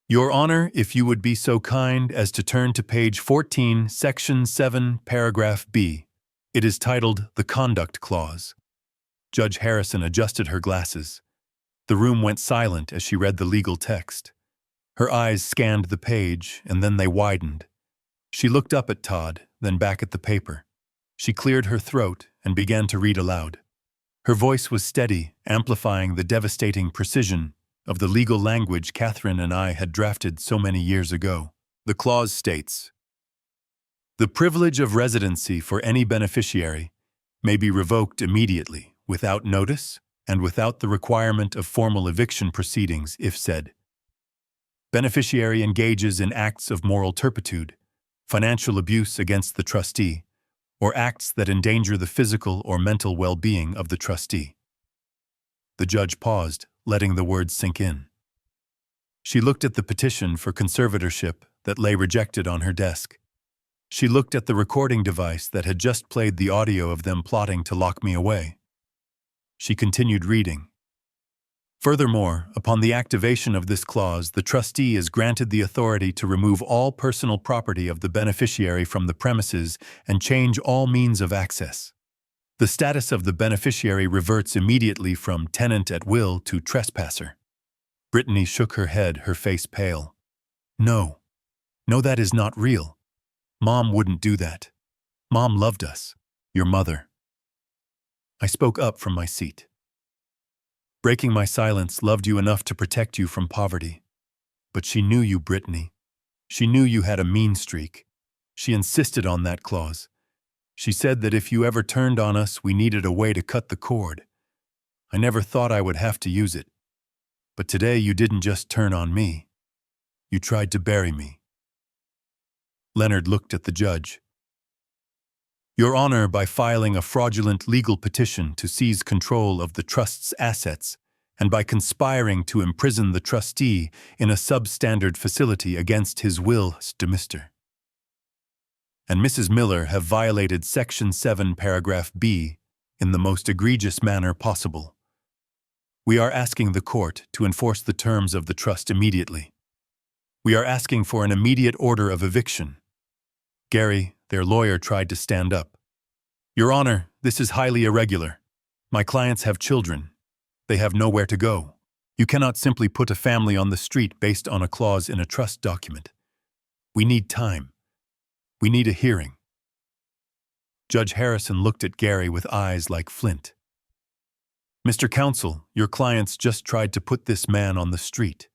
"Your Honor, if you would be so kind as to turn to page 14, section 7, paragraph B. It is titled The Conduct Clause." Judge Harrison adjusted her glasses. The room went silent as she read the legal text. Her eyes scanned the page, and then they widened. She looked up at Todd, then back at the paper. She cleared her throat and began to read aloud. Her voice was steady, amplifying the devastating precision of the legal language Catherine and I had drafted so many years ago. The clause states, "The privilege of residency for any beneficiary may be revoked immediately, without notice, and without the requirement of formal eviction proceedings if said beneficiary engages in acts of moral turpitude, financial abuse against the trustee, or acts that endanger the physical or mental well-being of the trustee." The judge paused, letting the words sink in. She looked at the petition for conservatorship that lay rejected on her desk. She looked at the recording device that had just played the audio of them plotting to lock me away. She continued reading. "Furthermore, upon the activation of this clause, the trustee is granted the authority to remove all personal property of the beneficiary from the premises and change all means of access. The status of the beneficiary reverts immediately from tenant at will to trespasser." Brittany shook her head, her face pale. No, that is not real. Mom wouldn't do that. Mom loved us. Your mother." I spoke up from my seat. "Breaking my silence, loved you enough to protect you from poverty. But she knew you, Brittany. She knew you had a mean streak. She insisted on that clause. She said that if you ever turned on us, we needed a way to cut the cord. I never thought I would have to use it. But today you didn't just turn on me. You tried to bury me." Leonard looked at the judge. "Your Honor, by filing a fraudulent legal petition to seize control of the trust's assets, and by conspiring to imprison the trustee in a substandard facility against his will, Mr. and Mrs. Miller have violated Section 7, Paragraph B in the most egregious manner possible. We are asking the court to enforce the terms of the trust immediately. We are asking for an immediate order of eviction." Gary, their lawyer, tried to stand up. "Your Honor, this is highly irregular. My clients have children. They have nowhere to go. You cannot simply put a family on the street based on a clause in a trust document. We need time. We need a hearing." Judge Harrison looked at Gary with eyes like flint. "Mr. Counsel, your clients just tried to put this man on the street.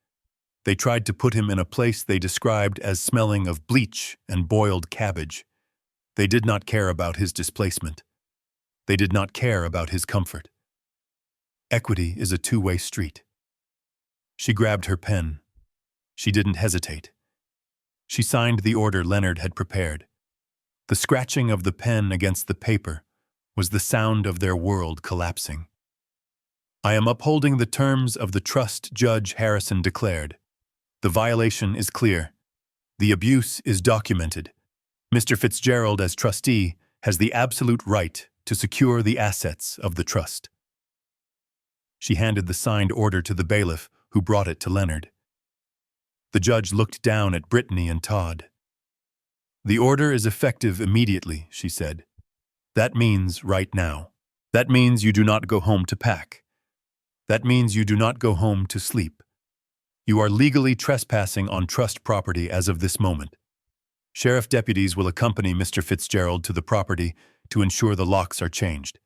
They tried to put him in a place they described as smelling of bleach and boiled cabbage. They did not care about his displacement. They did not care about his comfort. Equity is a two-way street." She grabbed her pen. She didn't hesitate. She signed the order Leonard had prepared. The scratching of the pen against the paper was the sound of their world collapsing. "I am upholding the terms of the trust," Judge Harrison declared. "The violation is clear. The abuse is documented. Mr. Fitzgerald, as trustee, has the absolute right to secure the assets of the trust. She handed the signed order to the bailiff, who brought it to Leonard. The judge looked down at Brittany and Todd. "The order is effective immediately," she said. "That means right now. That means you do not go home to pack. That means you do not go home to sleep. You are legally trespassing on trust property as of this moment. Sheriff deputies will accompany Mr. Fitzgerald to the property to ensure the locks are changed.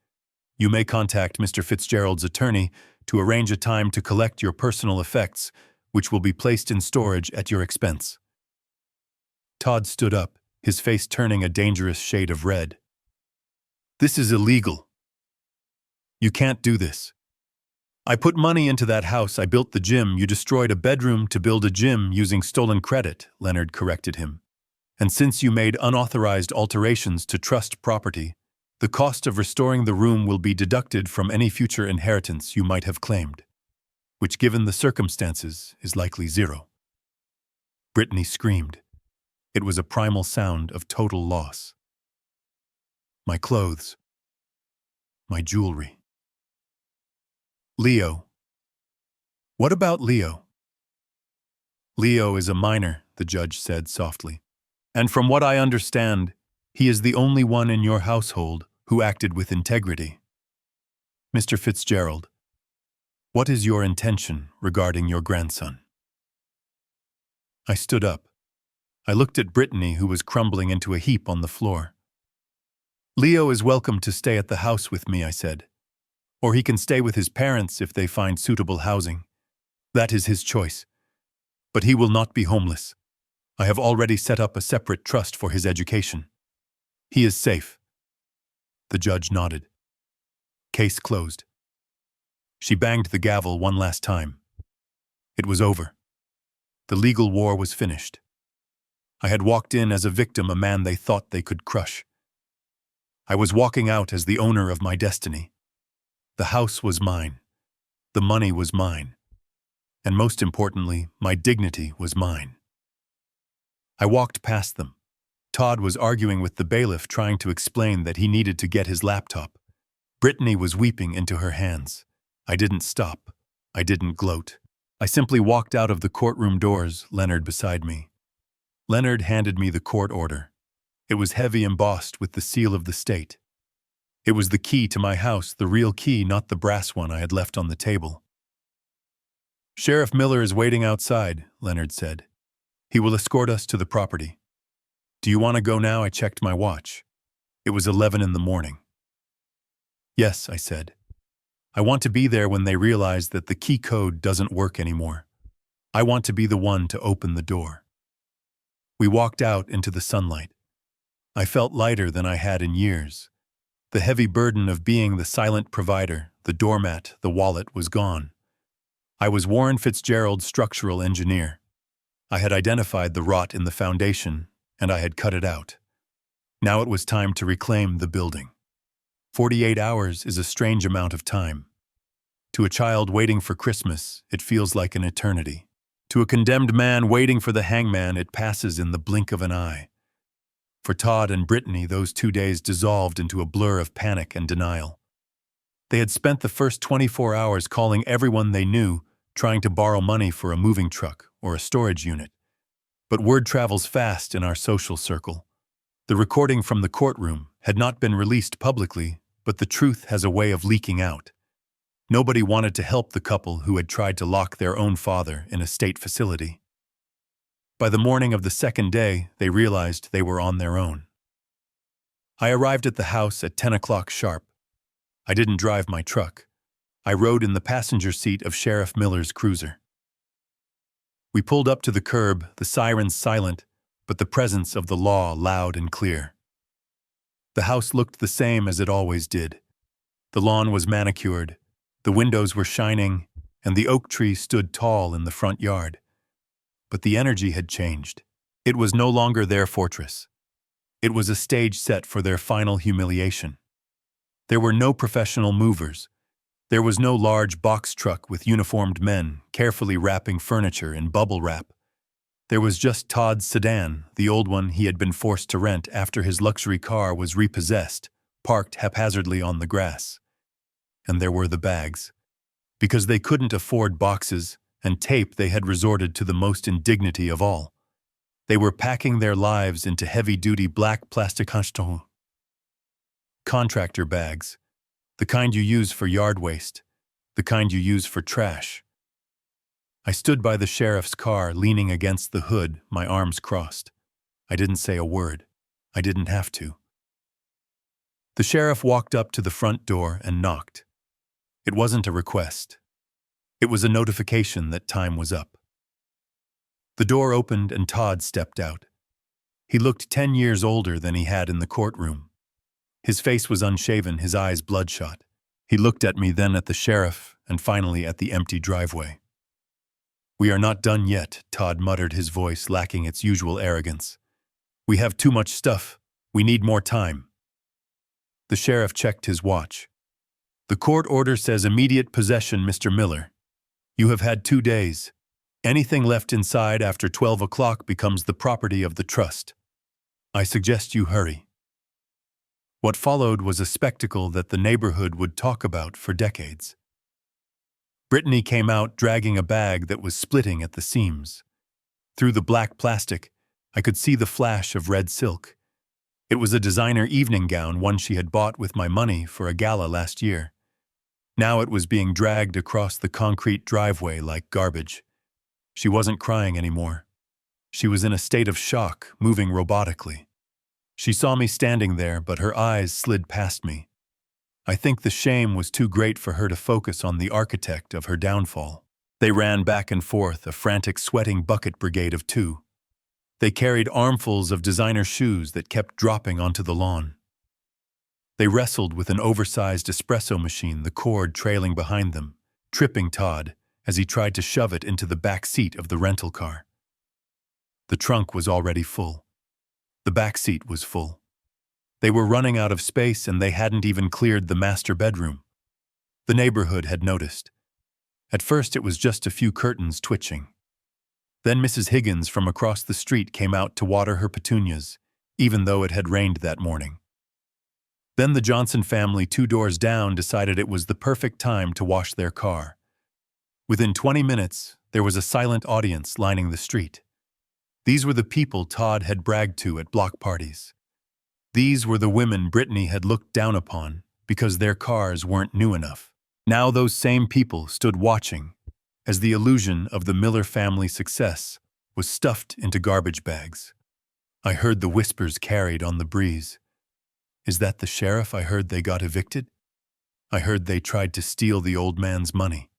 You may contact Mr. Fitzgerald's attorney to arrange a time to collect your personal effects, which will be placed in storage at your expense." Todd stood up, his face turning a dangerous shade of red. "This is illegal. You can't do this. I put money into that house. I built the gym. You destroyed a bedroom to build a gym using stolen credit," Leonard corrected him. "And since you made unauthorized alterations to trust property, the cost of restoring the room will be deducted from any future inheritance you might have claimed, which, given the circumstances, is likely zero." Brittany screamed. It was a primal sound of total loss. "My clothes. My jewelry. Leo. What about Leo?" "Leo is a minor," the judge said softly. "And from what I understand, he is the only one in your household who acted with integrity. Mr. Fitzgerald, what is your intention regarding your grandson?" I stood up. I looked at Brittany, who was crumbling into a heap on the floor. "Leo is welcome to stay at the house with me," I said. "Or he can stay with his parents if they find suitable housing. That is his choice. But he will not be homeless. I have already set up a separate trust for his education. He is safe." The judge nodded. Case closed. She banged the gavel one last time. It was over. The legal war was finished. I had walked in as a victim, a man they thought they could crush. I was walking out as the owner of my destiny. The house was mine. The money was mine. And most importantly, my dignity was mine. I walked past them. Todd was arguing with the bailiff, trying to explain that he needed to get his laptop. Brittany was weeping into her hands. I didn't stop. I didn't gloat. I simply walked out of the courtroom doors, Leonard beside me. Leonard handed me the court order. It was heavy, embossed with the seal of the state. It was the key to my house, the real key, not the brass one I had left on the table. "Sheriff Miller is waiting outside," Leonard said. "He will escort us to the property. Do you want to go now?" I checked my watch. It was 11 in the morning. "Yes," I said. "I want to be there when they realize that the key code doesn't work anymore. I want to be the one to open the door." We walked out into the sunlight. I felt lighter than I had in years. The heavy burden of being the silent provider, the doormat, the wallet was gone. I was Warren Fitzgerald, structural engineer. I had identified the rot in the foundation, and I had cut it out. Now it was time to reclaim the building. 48 hours is a strange amount of time. To a child waiting for Christmas, it feels like an eternity. To a condemned man waiting for the hangman, it passes in the blink of an eye. For Todd and Brittany, those 2 days dissolved into a blur of panic and denial. They had spent the first 24 hours calling everyone they knew, trying to borrow money for a moving truck or a storage unit. But word travels fast in our social circle. The recording from the courtroom had not been released publicly, but the truth has a way of leaking out. Nobody wanted to help the couple who had tried to lock their own father in a state facility. By the morning of the second day, they realized they were on their own. I arrived at the house at 10 o'clock sharp. I didn't drive my truck. I rode in the passenger seat of Sheriff Miller's cruiser. We pulled up to the curb, the sirens silent, but the presence of the law loud and clear. The house looked the same as it always did. The lawn was manicured, the windows were shining, and the oak tree stood tall in the front yard. But the energy had changed. It was no longer their fortress. It was a stage set for their final humiliation. There were no professional movers. There was no large box truck with uniformed men carefully wrapping furniture in bubble wrap. There was just Todd's sedan, the old one he had been forced to rent after his luxury car was repossessed, parked haphazardly on the grass. And there were the bags. Because they couldn't afford boxes and tape, they had resorted to the most indignity of all. They were packing their lives into heavy-duty black plastic contractor bags, the kind you use for yard waste, the kind you use for trash. I stood by the sheriff's car, leaning against the hood, my arms crossed. I didn't say a word. I didn't have to. The sheriff walked up to the front door and knocked. It wasn't a request. It was a notification that time was up. The door opened and Todd stepped out. He looked 10 years older than he had in the courtroom. His face was unshaven, his eyes bloodshot. He looked at me, then at the sheriff, and finally at the empty driveway. "We are not done yet," Todd muttered, his voice lacking its usual arrogance. "We have too much stuff. We need more time." The sheriff checked his watch. "The court order says immediate possession, Mr. Miller. You have had 2 days. Anything left inside after 12 o'clock becomes the property of the trust. I suggest you hurry." What followed was a spectacle that the neighborhood would talk about for decades. Brittany came out dragging a bag that was splitting at the seams. Through the black plastic, I could see the flash of red silk. It was a designer evening gown, one she had bought with my money for a gala last year. Now it was being dragged across the concrete driveway like garbage. She wasn't crying anymore. She was in a state of shock, moving robotically. She saw me standing there, but her eyes slid past me. I think the shame was too great for her to focus on the architect of her downfall. They ran back and forth, a frantic, sweating bucket brigade of 2. They carried armfuls of designer shoes that kept dropping onto the lawn. They wrestled with an oversized espresso machine, the cord trailing behind them, tripping Todd as he tried to shove it into the back seat of the rental car. The trunk was already full. The back seat was full. They were running out of space, and they hadn't even cleared the master bedroom. The neighborhood had noticed. At first it was just a few curtains twitching. Then Mrs. Higgins from across the street came out to water her petunias, even though it had rained that morning. Then the Johnson family 2 doors down decided it was the perfect time to wash their car. Within 20 minutes, there was a silent audience lining the street. These were the people Todd had bragged to at block parties. These were the women Brittany had looked down upon because their cars weren't new enough. Now those same people stood watching as the illusion of the Miller family success was stuffed into garbage bags. I heard the whispers carried on the breeze. "Is that the sheriff? I heard they got evicted. I heard they tried to steal the old man's money.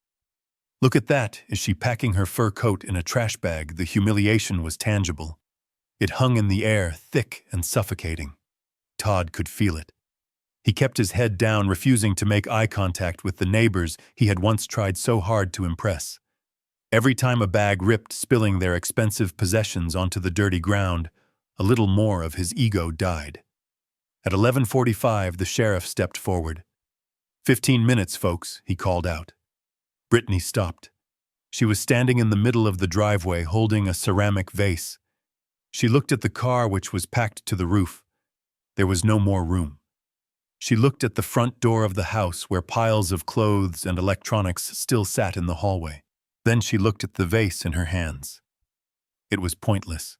Look at that, is she packing her fur coat in a trash bag?" The humiliation was tangible. It hung in the air, thick and suffocating. Todd could feel it. He kept his head down, refusing to make eye contact with the neighbors he had once tried so hard to impress. Every time a bag ripped, spilling their expensive possessions onto the dirty ground, a little more of his ego died. At 11:45, the sheriff stepped forward. 15 minutes, folks," he called out. Brittany stopped. She was standing in the middle of the driveway, holding a ceramic vase. She looked at the car, which was packed to the roof. There was no more room. She looked at the front door of the house, where piles of clothes and electronics still sat in the hallway. Then she looked at the vase in her hands. It was pointless.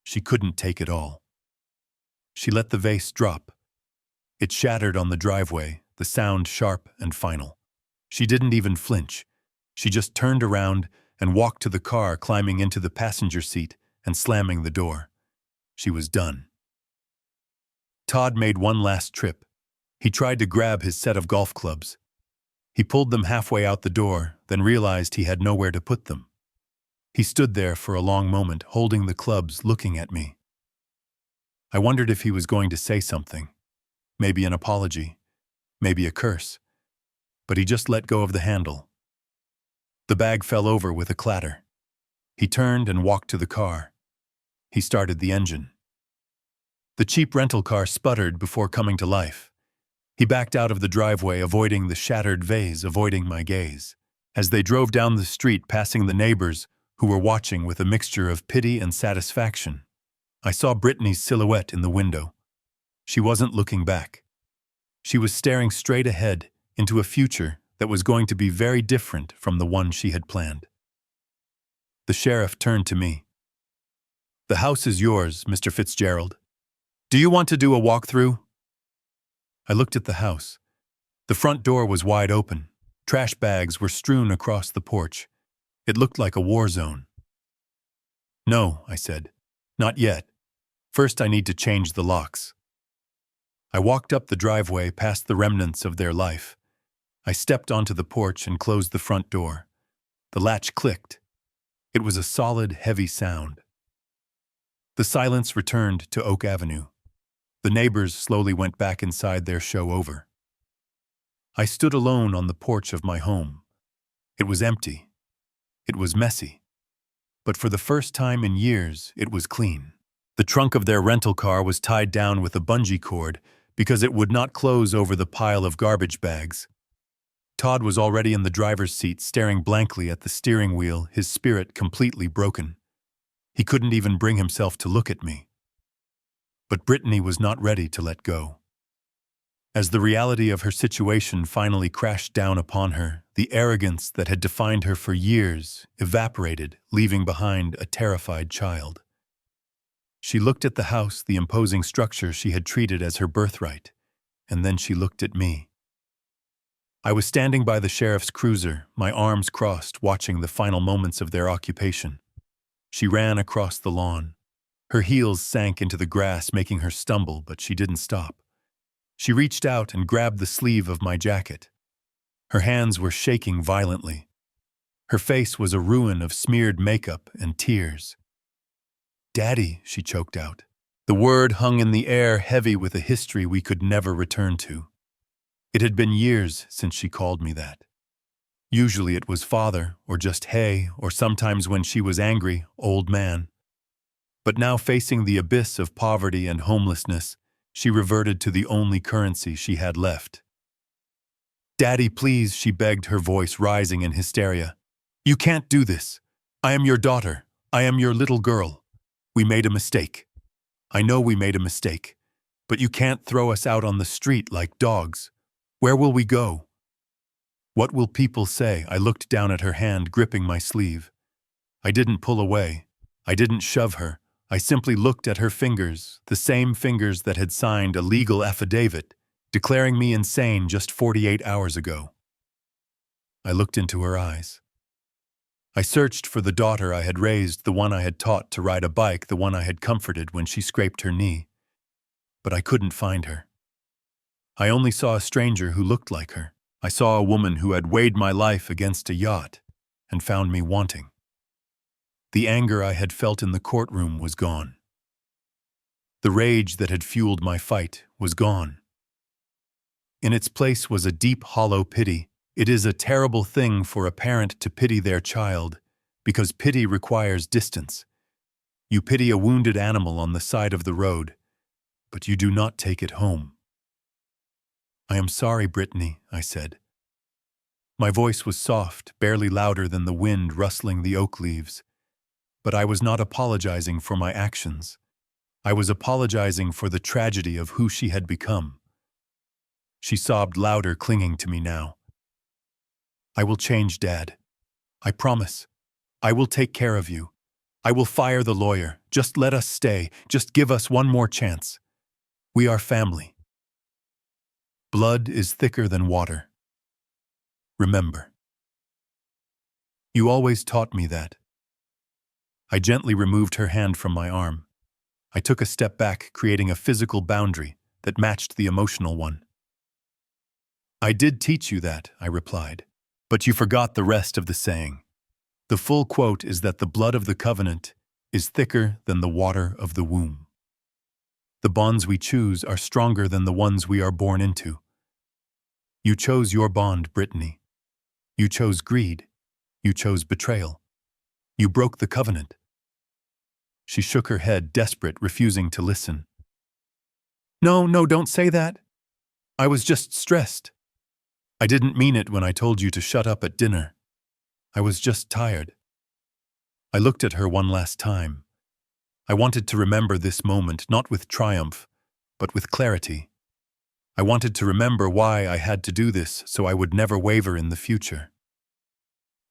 She couldn't take it all. She let the vase drop. It shattered on the driveway, the sound sharp and final. She didn't even flinch. She just turned around and walked to the car, climbing into the passenger seat and slamming the door. She was done. Todd made one last trip. He tried to grab his set of golf clubs. He pulled them halfway out the door, then realized he had nowhere to put them. He stood there for a long moment, holding the clubs, looking at me. I wondered if he was going to say something. Maybe an apology. Maybe a curse. But he just let go of the handle. The bag fell over with a clatter. He turned and walked to the car. He started the engine. The cheap rental car sputtered before coming to life. He backed out of the driveway, avoiding the shattered vase, avoiding my gaze. As they drove down the street, passing the neighbors, who were watching with a mixture of pity and satisfaction, I saw Brittany's silhouette in the window. She wasn't looking back. She was staring straight ahead into a future that was going to be very different from the one she had planned. The sheriff turned to me. "The house is yours, Mr. Fitzgerald. Do you want to do a walkthrough?" I looked at the house. The front door was wide open. Trash bags were strewn across the porch. It looked like a war zone. "No," I said. "Not yet. First I need to change the locks." I walked up the driveway past the remnants of their life. I stepped onto the porch and closed the front door. The latch clicked. It was a solid, heavy sound. The silence returned to Oak Avenue. The neighbors slowly went back inside their show over. I stood alone on the porch of my home. It was empty. It was messy. But for the first time in years, it was clean. The trunk of their rental car was tied down with a bungee cord because it would not close over the pile of garbage bags. Todd was already in the driver's seat, staring blankly at the steering wheel, his spirit completely broken. He couldn't even bring himself to look at me. But Brittany was not ready to let go. As the reality of her situation finally crashed down upon her, the arrogance that had defined her for years evaporated, leaving behind a terrified child. She looked at the house, the imposing structure she had treated as her birthright, and then she looked at me. I was standing by the sheriff's cruiser, my arms crossed, watching the final moments of their occupation. She ran across the lawn. Her heels sank into the grass, making her stumble, but she didn't stop. She reached out and grabbed the sleeve of my jacket. Her hands were shaking violently. Her face was a ruin of smeared makeup and tears. "Daddy," she choked out. The word hung in the air, heavy with a history we could never return to. It had been years since she called me that. Usually it was father, or just hey, or sometimes when she was angry, old man. But now, facing the abyss of poverty and homelessness, she reverted to the only currency she had left. "Daddy, please," she begged, her voice rising in hysteria. "You can't do this. I am your daughter. I am your little girl. We made a mistake. I know we made a mistake. But you can't throw us out on the street like dogs. Where will we go? What will people say?" I looked down at her hand, gripping my sleeve. I didn't pull away. I didn't shove her. I simply looked at her fingers, the same fingers that had signed a legal affidavit, declaring me insane just 48 hours ago. I looked into her eyes. I searched for the daughter I had raised, the one I had taught to ride a bike, the one I had comforted when she scraped her knee. But I couldn't find her. I only saw a stranger who looked like her. I saw a woman who had weighed my life against a yacht and found me wanting. The anger I had felt in the courtroom was gone. The rage that had fueled my fight was gone. In its place was a deep, hollow pity. It is a terrible thing for a parent to pity their child, because pity requires distance. You pity a wounded animal on the side of the road, but you do not take it home. "I am sorry, Brittany," I said. My voice was soft, barely louder than the wind rustling the oak leaves. But I was not apologizing for my actions. I was apologizing for the tragedy of who she had become. She sobbed louder, clinging to me now. "I will change, Dad. I promise. I will take care of you. I will fire the lawyer. Just let us stay. Just give us one more chance. We are family. Blood is thicker than water. Remember. You always taught me that." I gently removed her hand from my arm. I took a step back, creating a physical boundary that matched the emotional one. "I did teach you that," I replied, "but you forgot the rest of the saying. The full quote is that the blood of the covenant is thicker than the water of the womb. The bonds we choose are stronger than the ones we are born into. You chose your bond, Brittany. You chose greed. You chose betrayal. You broke the covenant." She shook her head, desperate, refusing to listen. No, don't say that. I was just stressed. I didn't mean it when I told you to shut up at dinner. I was just tired." I looked at her one last time. I wanted to remember this moment, not with triumph, but with clarity. I wanted to remember why I had to do this so I would never waver in the future.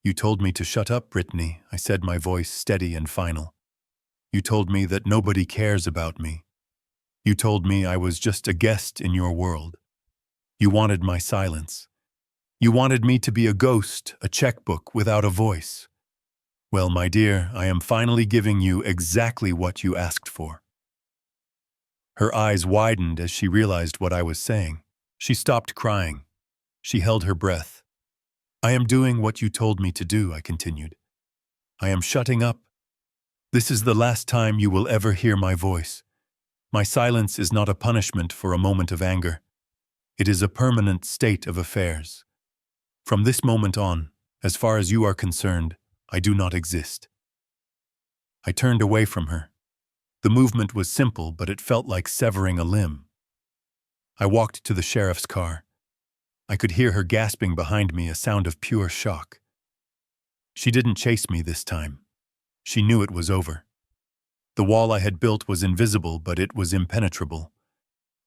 You told me to shut up, Brittany, I said, my voice steady and final. You told me that nobody cares about me. You told me I was just a guest in your world. You wanted my silence. You wanted me to be a ghost, a checkbook without a voice. Well, my dear, I am finally giving you exactly what you asked for. Her eyes widened as she realized what I was saying. She stopped crying. She held her breath. I am doing what you told me to do, I continued. I am shutting up. This is the last time you will ever hear my voice. My silence is not a punishment for a moment of anger. It is a permanent state of affairs. From this moment on, as far as you are concerned, I do not exist. I turned away from her. The movement was simple, but it felt like severing a limb. I walked to the sheriff's car. I could hear her gasping behind me, a sound of pure shock. She didn't chase me this time. She knew it was over. The wall I had built was invisible, but it was impenetrable.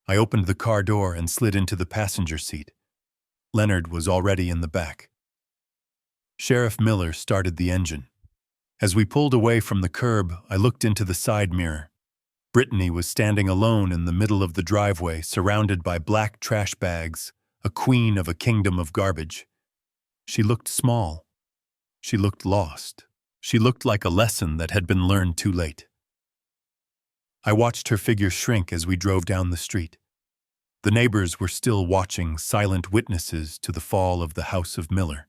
I opened the car door and slid into the passenger seat. Leonard was already in the back. Sheriff Miller started the engine. As we pulled away from the curb, I looked into the side mirror. Brittany was standing alone in the middle of the driveway, surrounded by black trash bags, a queen of a kingdom of garbage. She looked small. She looked lost. She looked like a lesson that had been learned too late. I watched her figure shrink as we drove down the street. The neighbors were still watching, silent witnesses to the fall of the house of Miller.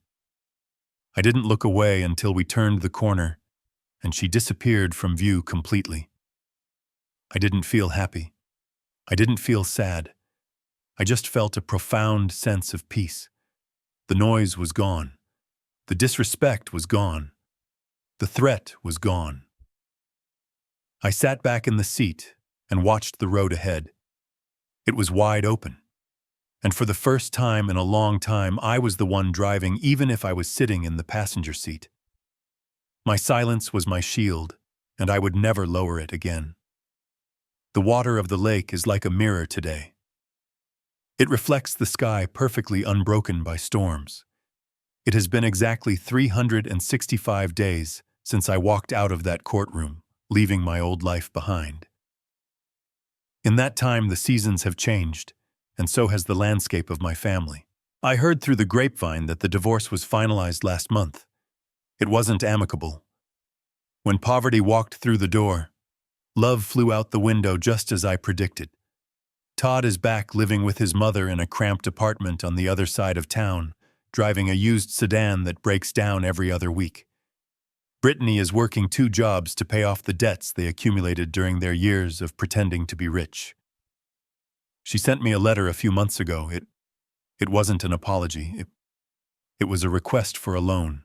I didn't look away until we turned the corner, and she disappeared from view completely. I didn't feel happy. I didn't feel sad. I just felt a profound sense of peace. The noise was gone. The disrespect was gone. The threat was gone. I sat back in the seat and watched the road ahead. It was wide open. And for the first time in a long time, I was the one driving, even if I was sitting in the passenger seat. My silence was my shield, and I would never lower it again. The water of the lake is like a mirror today. It reflects the sky perfectly unbroken by storms. It has been exactly 365 days since I walked out of that courtroom, leaving my old life behind. In that time, the seasons have changed, and so has the landscape of my family. I heard through the grapevine that the divorce was finalized last month. It wasn't amicable. When poverty walked through the door, love flew out the window just as I predicted. Todd is back living with his mother in a cramped apartment on the other side of town, driving a used sedan that breaks down every other week. Brittany is working 2 jobs to pay off the debts they accumulated during their years of pretending to be rich. She sent me a letter a few months ago. It wasn't an apology. It was a request for a loan.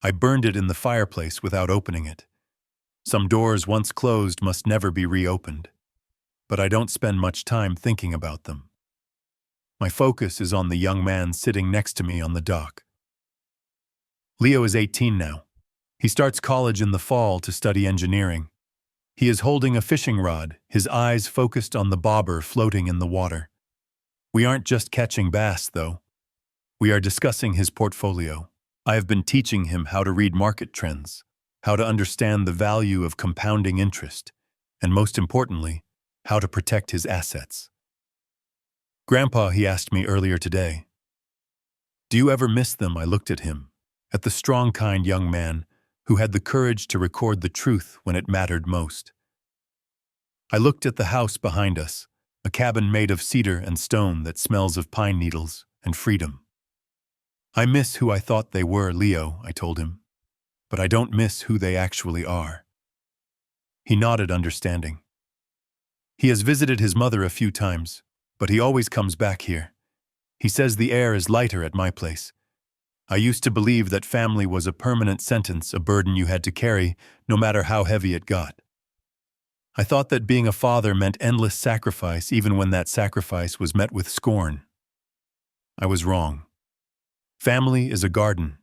I burned it in the fireplace without opening it. Some doors once closed must never be reopened. But I don't spend much time thinking about them. My focus is on the young man sitting next to me on the dock. Leo is 18 now. He starts college in the fall to study engineering. He is holding a fishing rod, his eyes focused on the bobber floating in the water. We aren't just catching bass, though. We are discussing his portfolio. I have been teaching him how to read market trends, how to understand the value of compounding interest, and most importantly, how to protect his assets. Grandpa, he asked me earlier today, do you ever miss them? I looked at him, at the strong, kind young man who had the courage to record the truth when it mattered most. I looked at the house behind us, a cabin made of cedar and stone that smells of pine needles and freedom. I miss who I thought they were, Leo, I told him, but I don't miss who they actually are. He nodded, understanding. He has visited his mother a few times, but he always comes back here. He says the air is lighter at my place. I used to believe that family was a permanent sentence, a burden you had to carry, no matter how heavy it got. I thought that being a father meant endless sacrifice, even when that sacrifice was met with scorn. I was wrong. Family is a garden.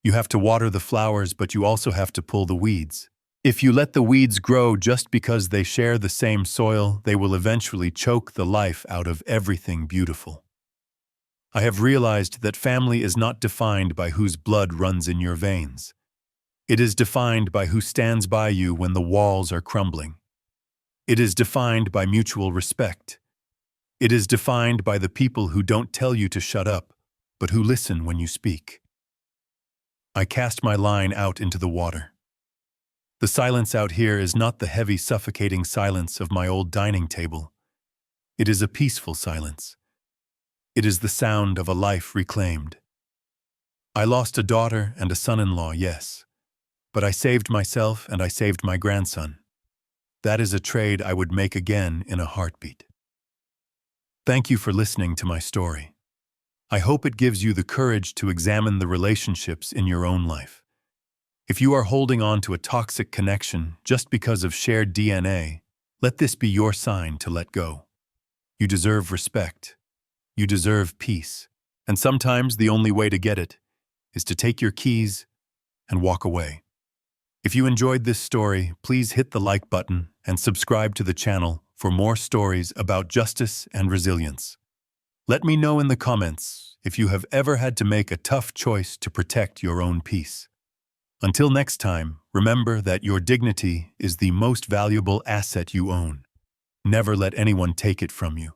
You have to water the flowers, but you also have to pull the weeds. If you let the weeds grow just because they share the same soil, they will eventually choke the life out of everything beautiful. I have realized that family is not defined by whose blood runs in your veins. It is defined by who stands by you when the walls are crumbling. It is defined by mutual respect. It is defined by the people who don't tell you to shut up, but who listen when you speak. I cast my line out into the water. The silence out here is not the heavy, suffocating silence of my old dining table. It is a peaceful silence. It is the sound of a life reclaimed. I lost a daughter and a son-in-law, yes, but I saved myself and I saved my grandson. That is a trade I would make again in a heartbeat. Thank you for listening to my story. I hope it gives you the courage to examine the relationships in your own life. If you are holding on to a toxic connection just because of shared DNA, let this be your sign to let go. You deserve respect. You deserve peace. And sometimes the only way to get it is to take your keys and walk away. If you enjoyed this story, please hit the like button and subscribe to the channel for more stories about justice and resilience. Let me know in the comments if you have ever had to make a tough choice to protect your own peace. Until next time, remember that your dignity is the most valuable asset you own. Never let anyone take it from you.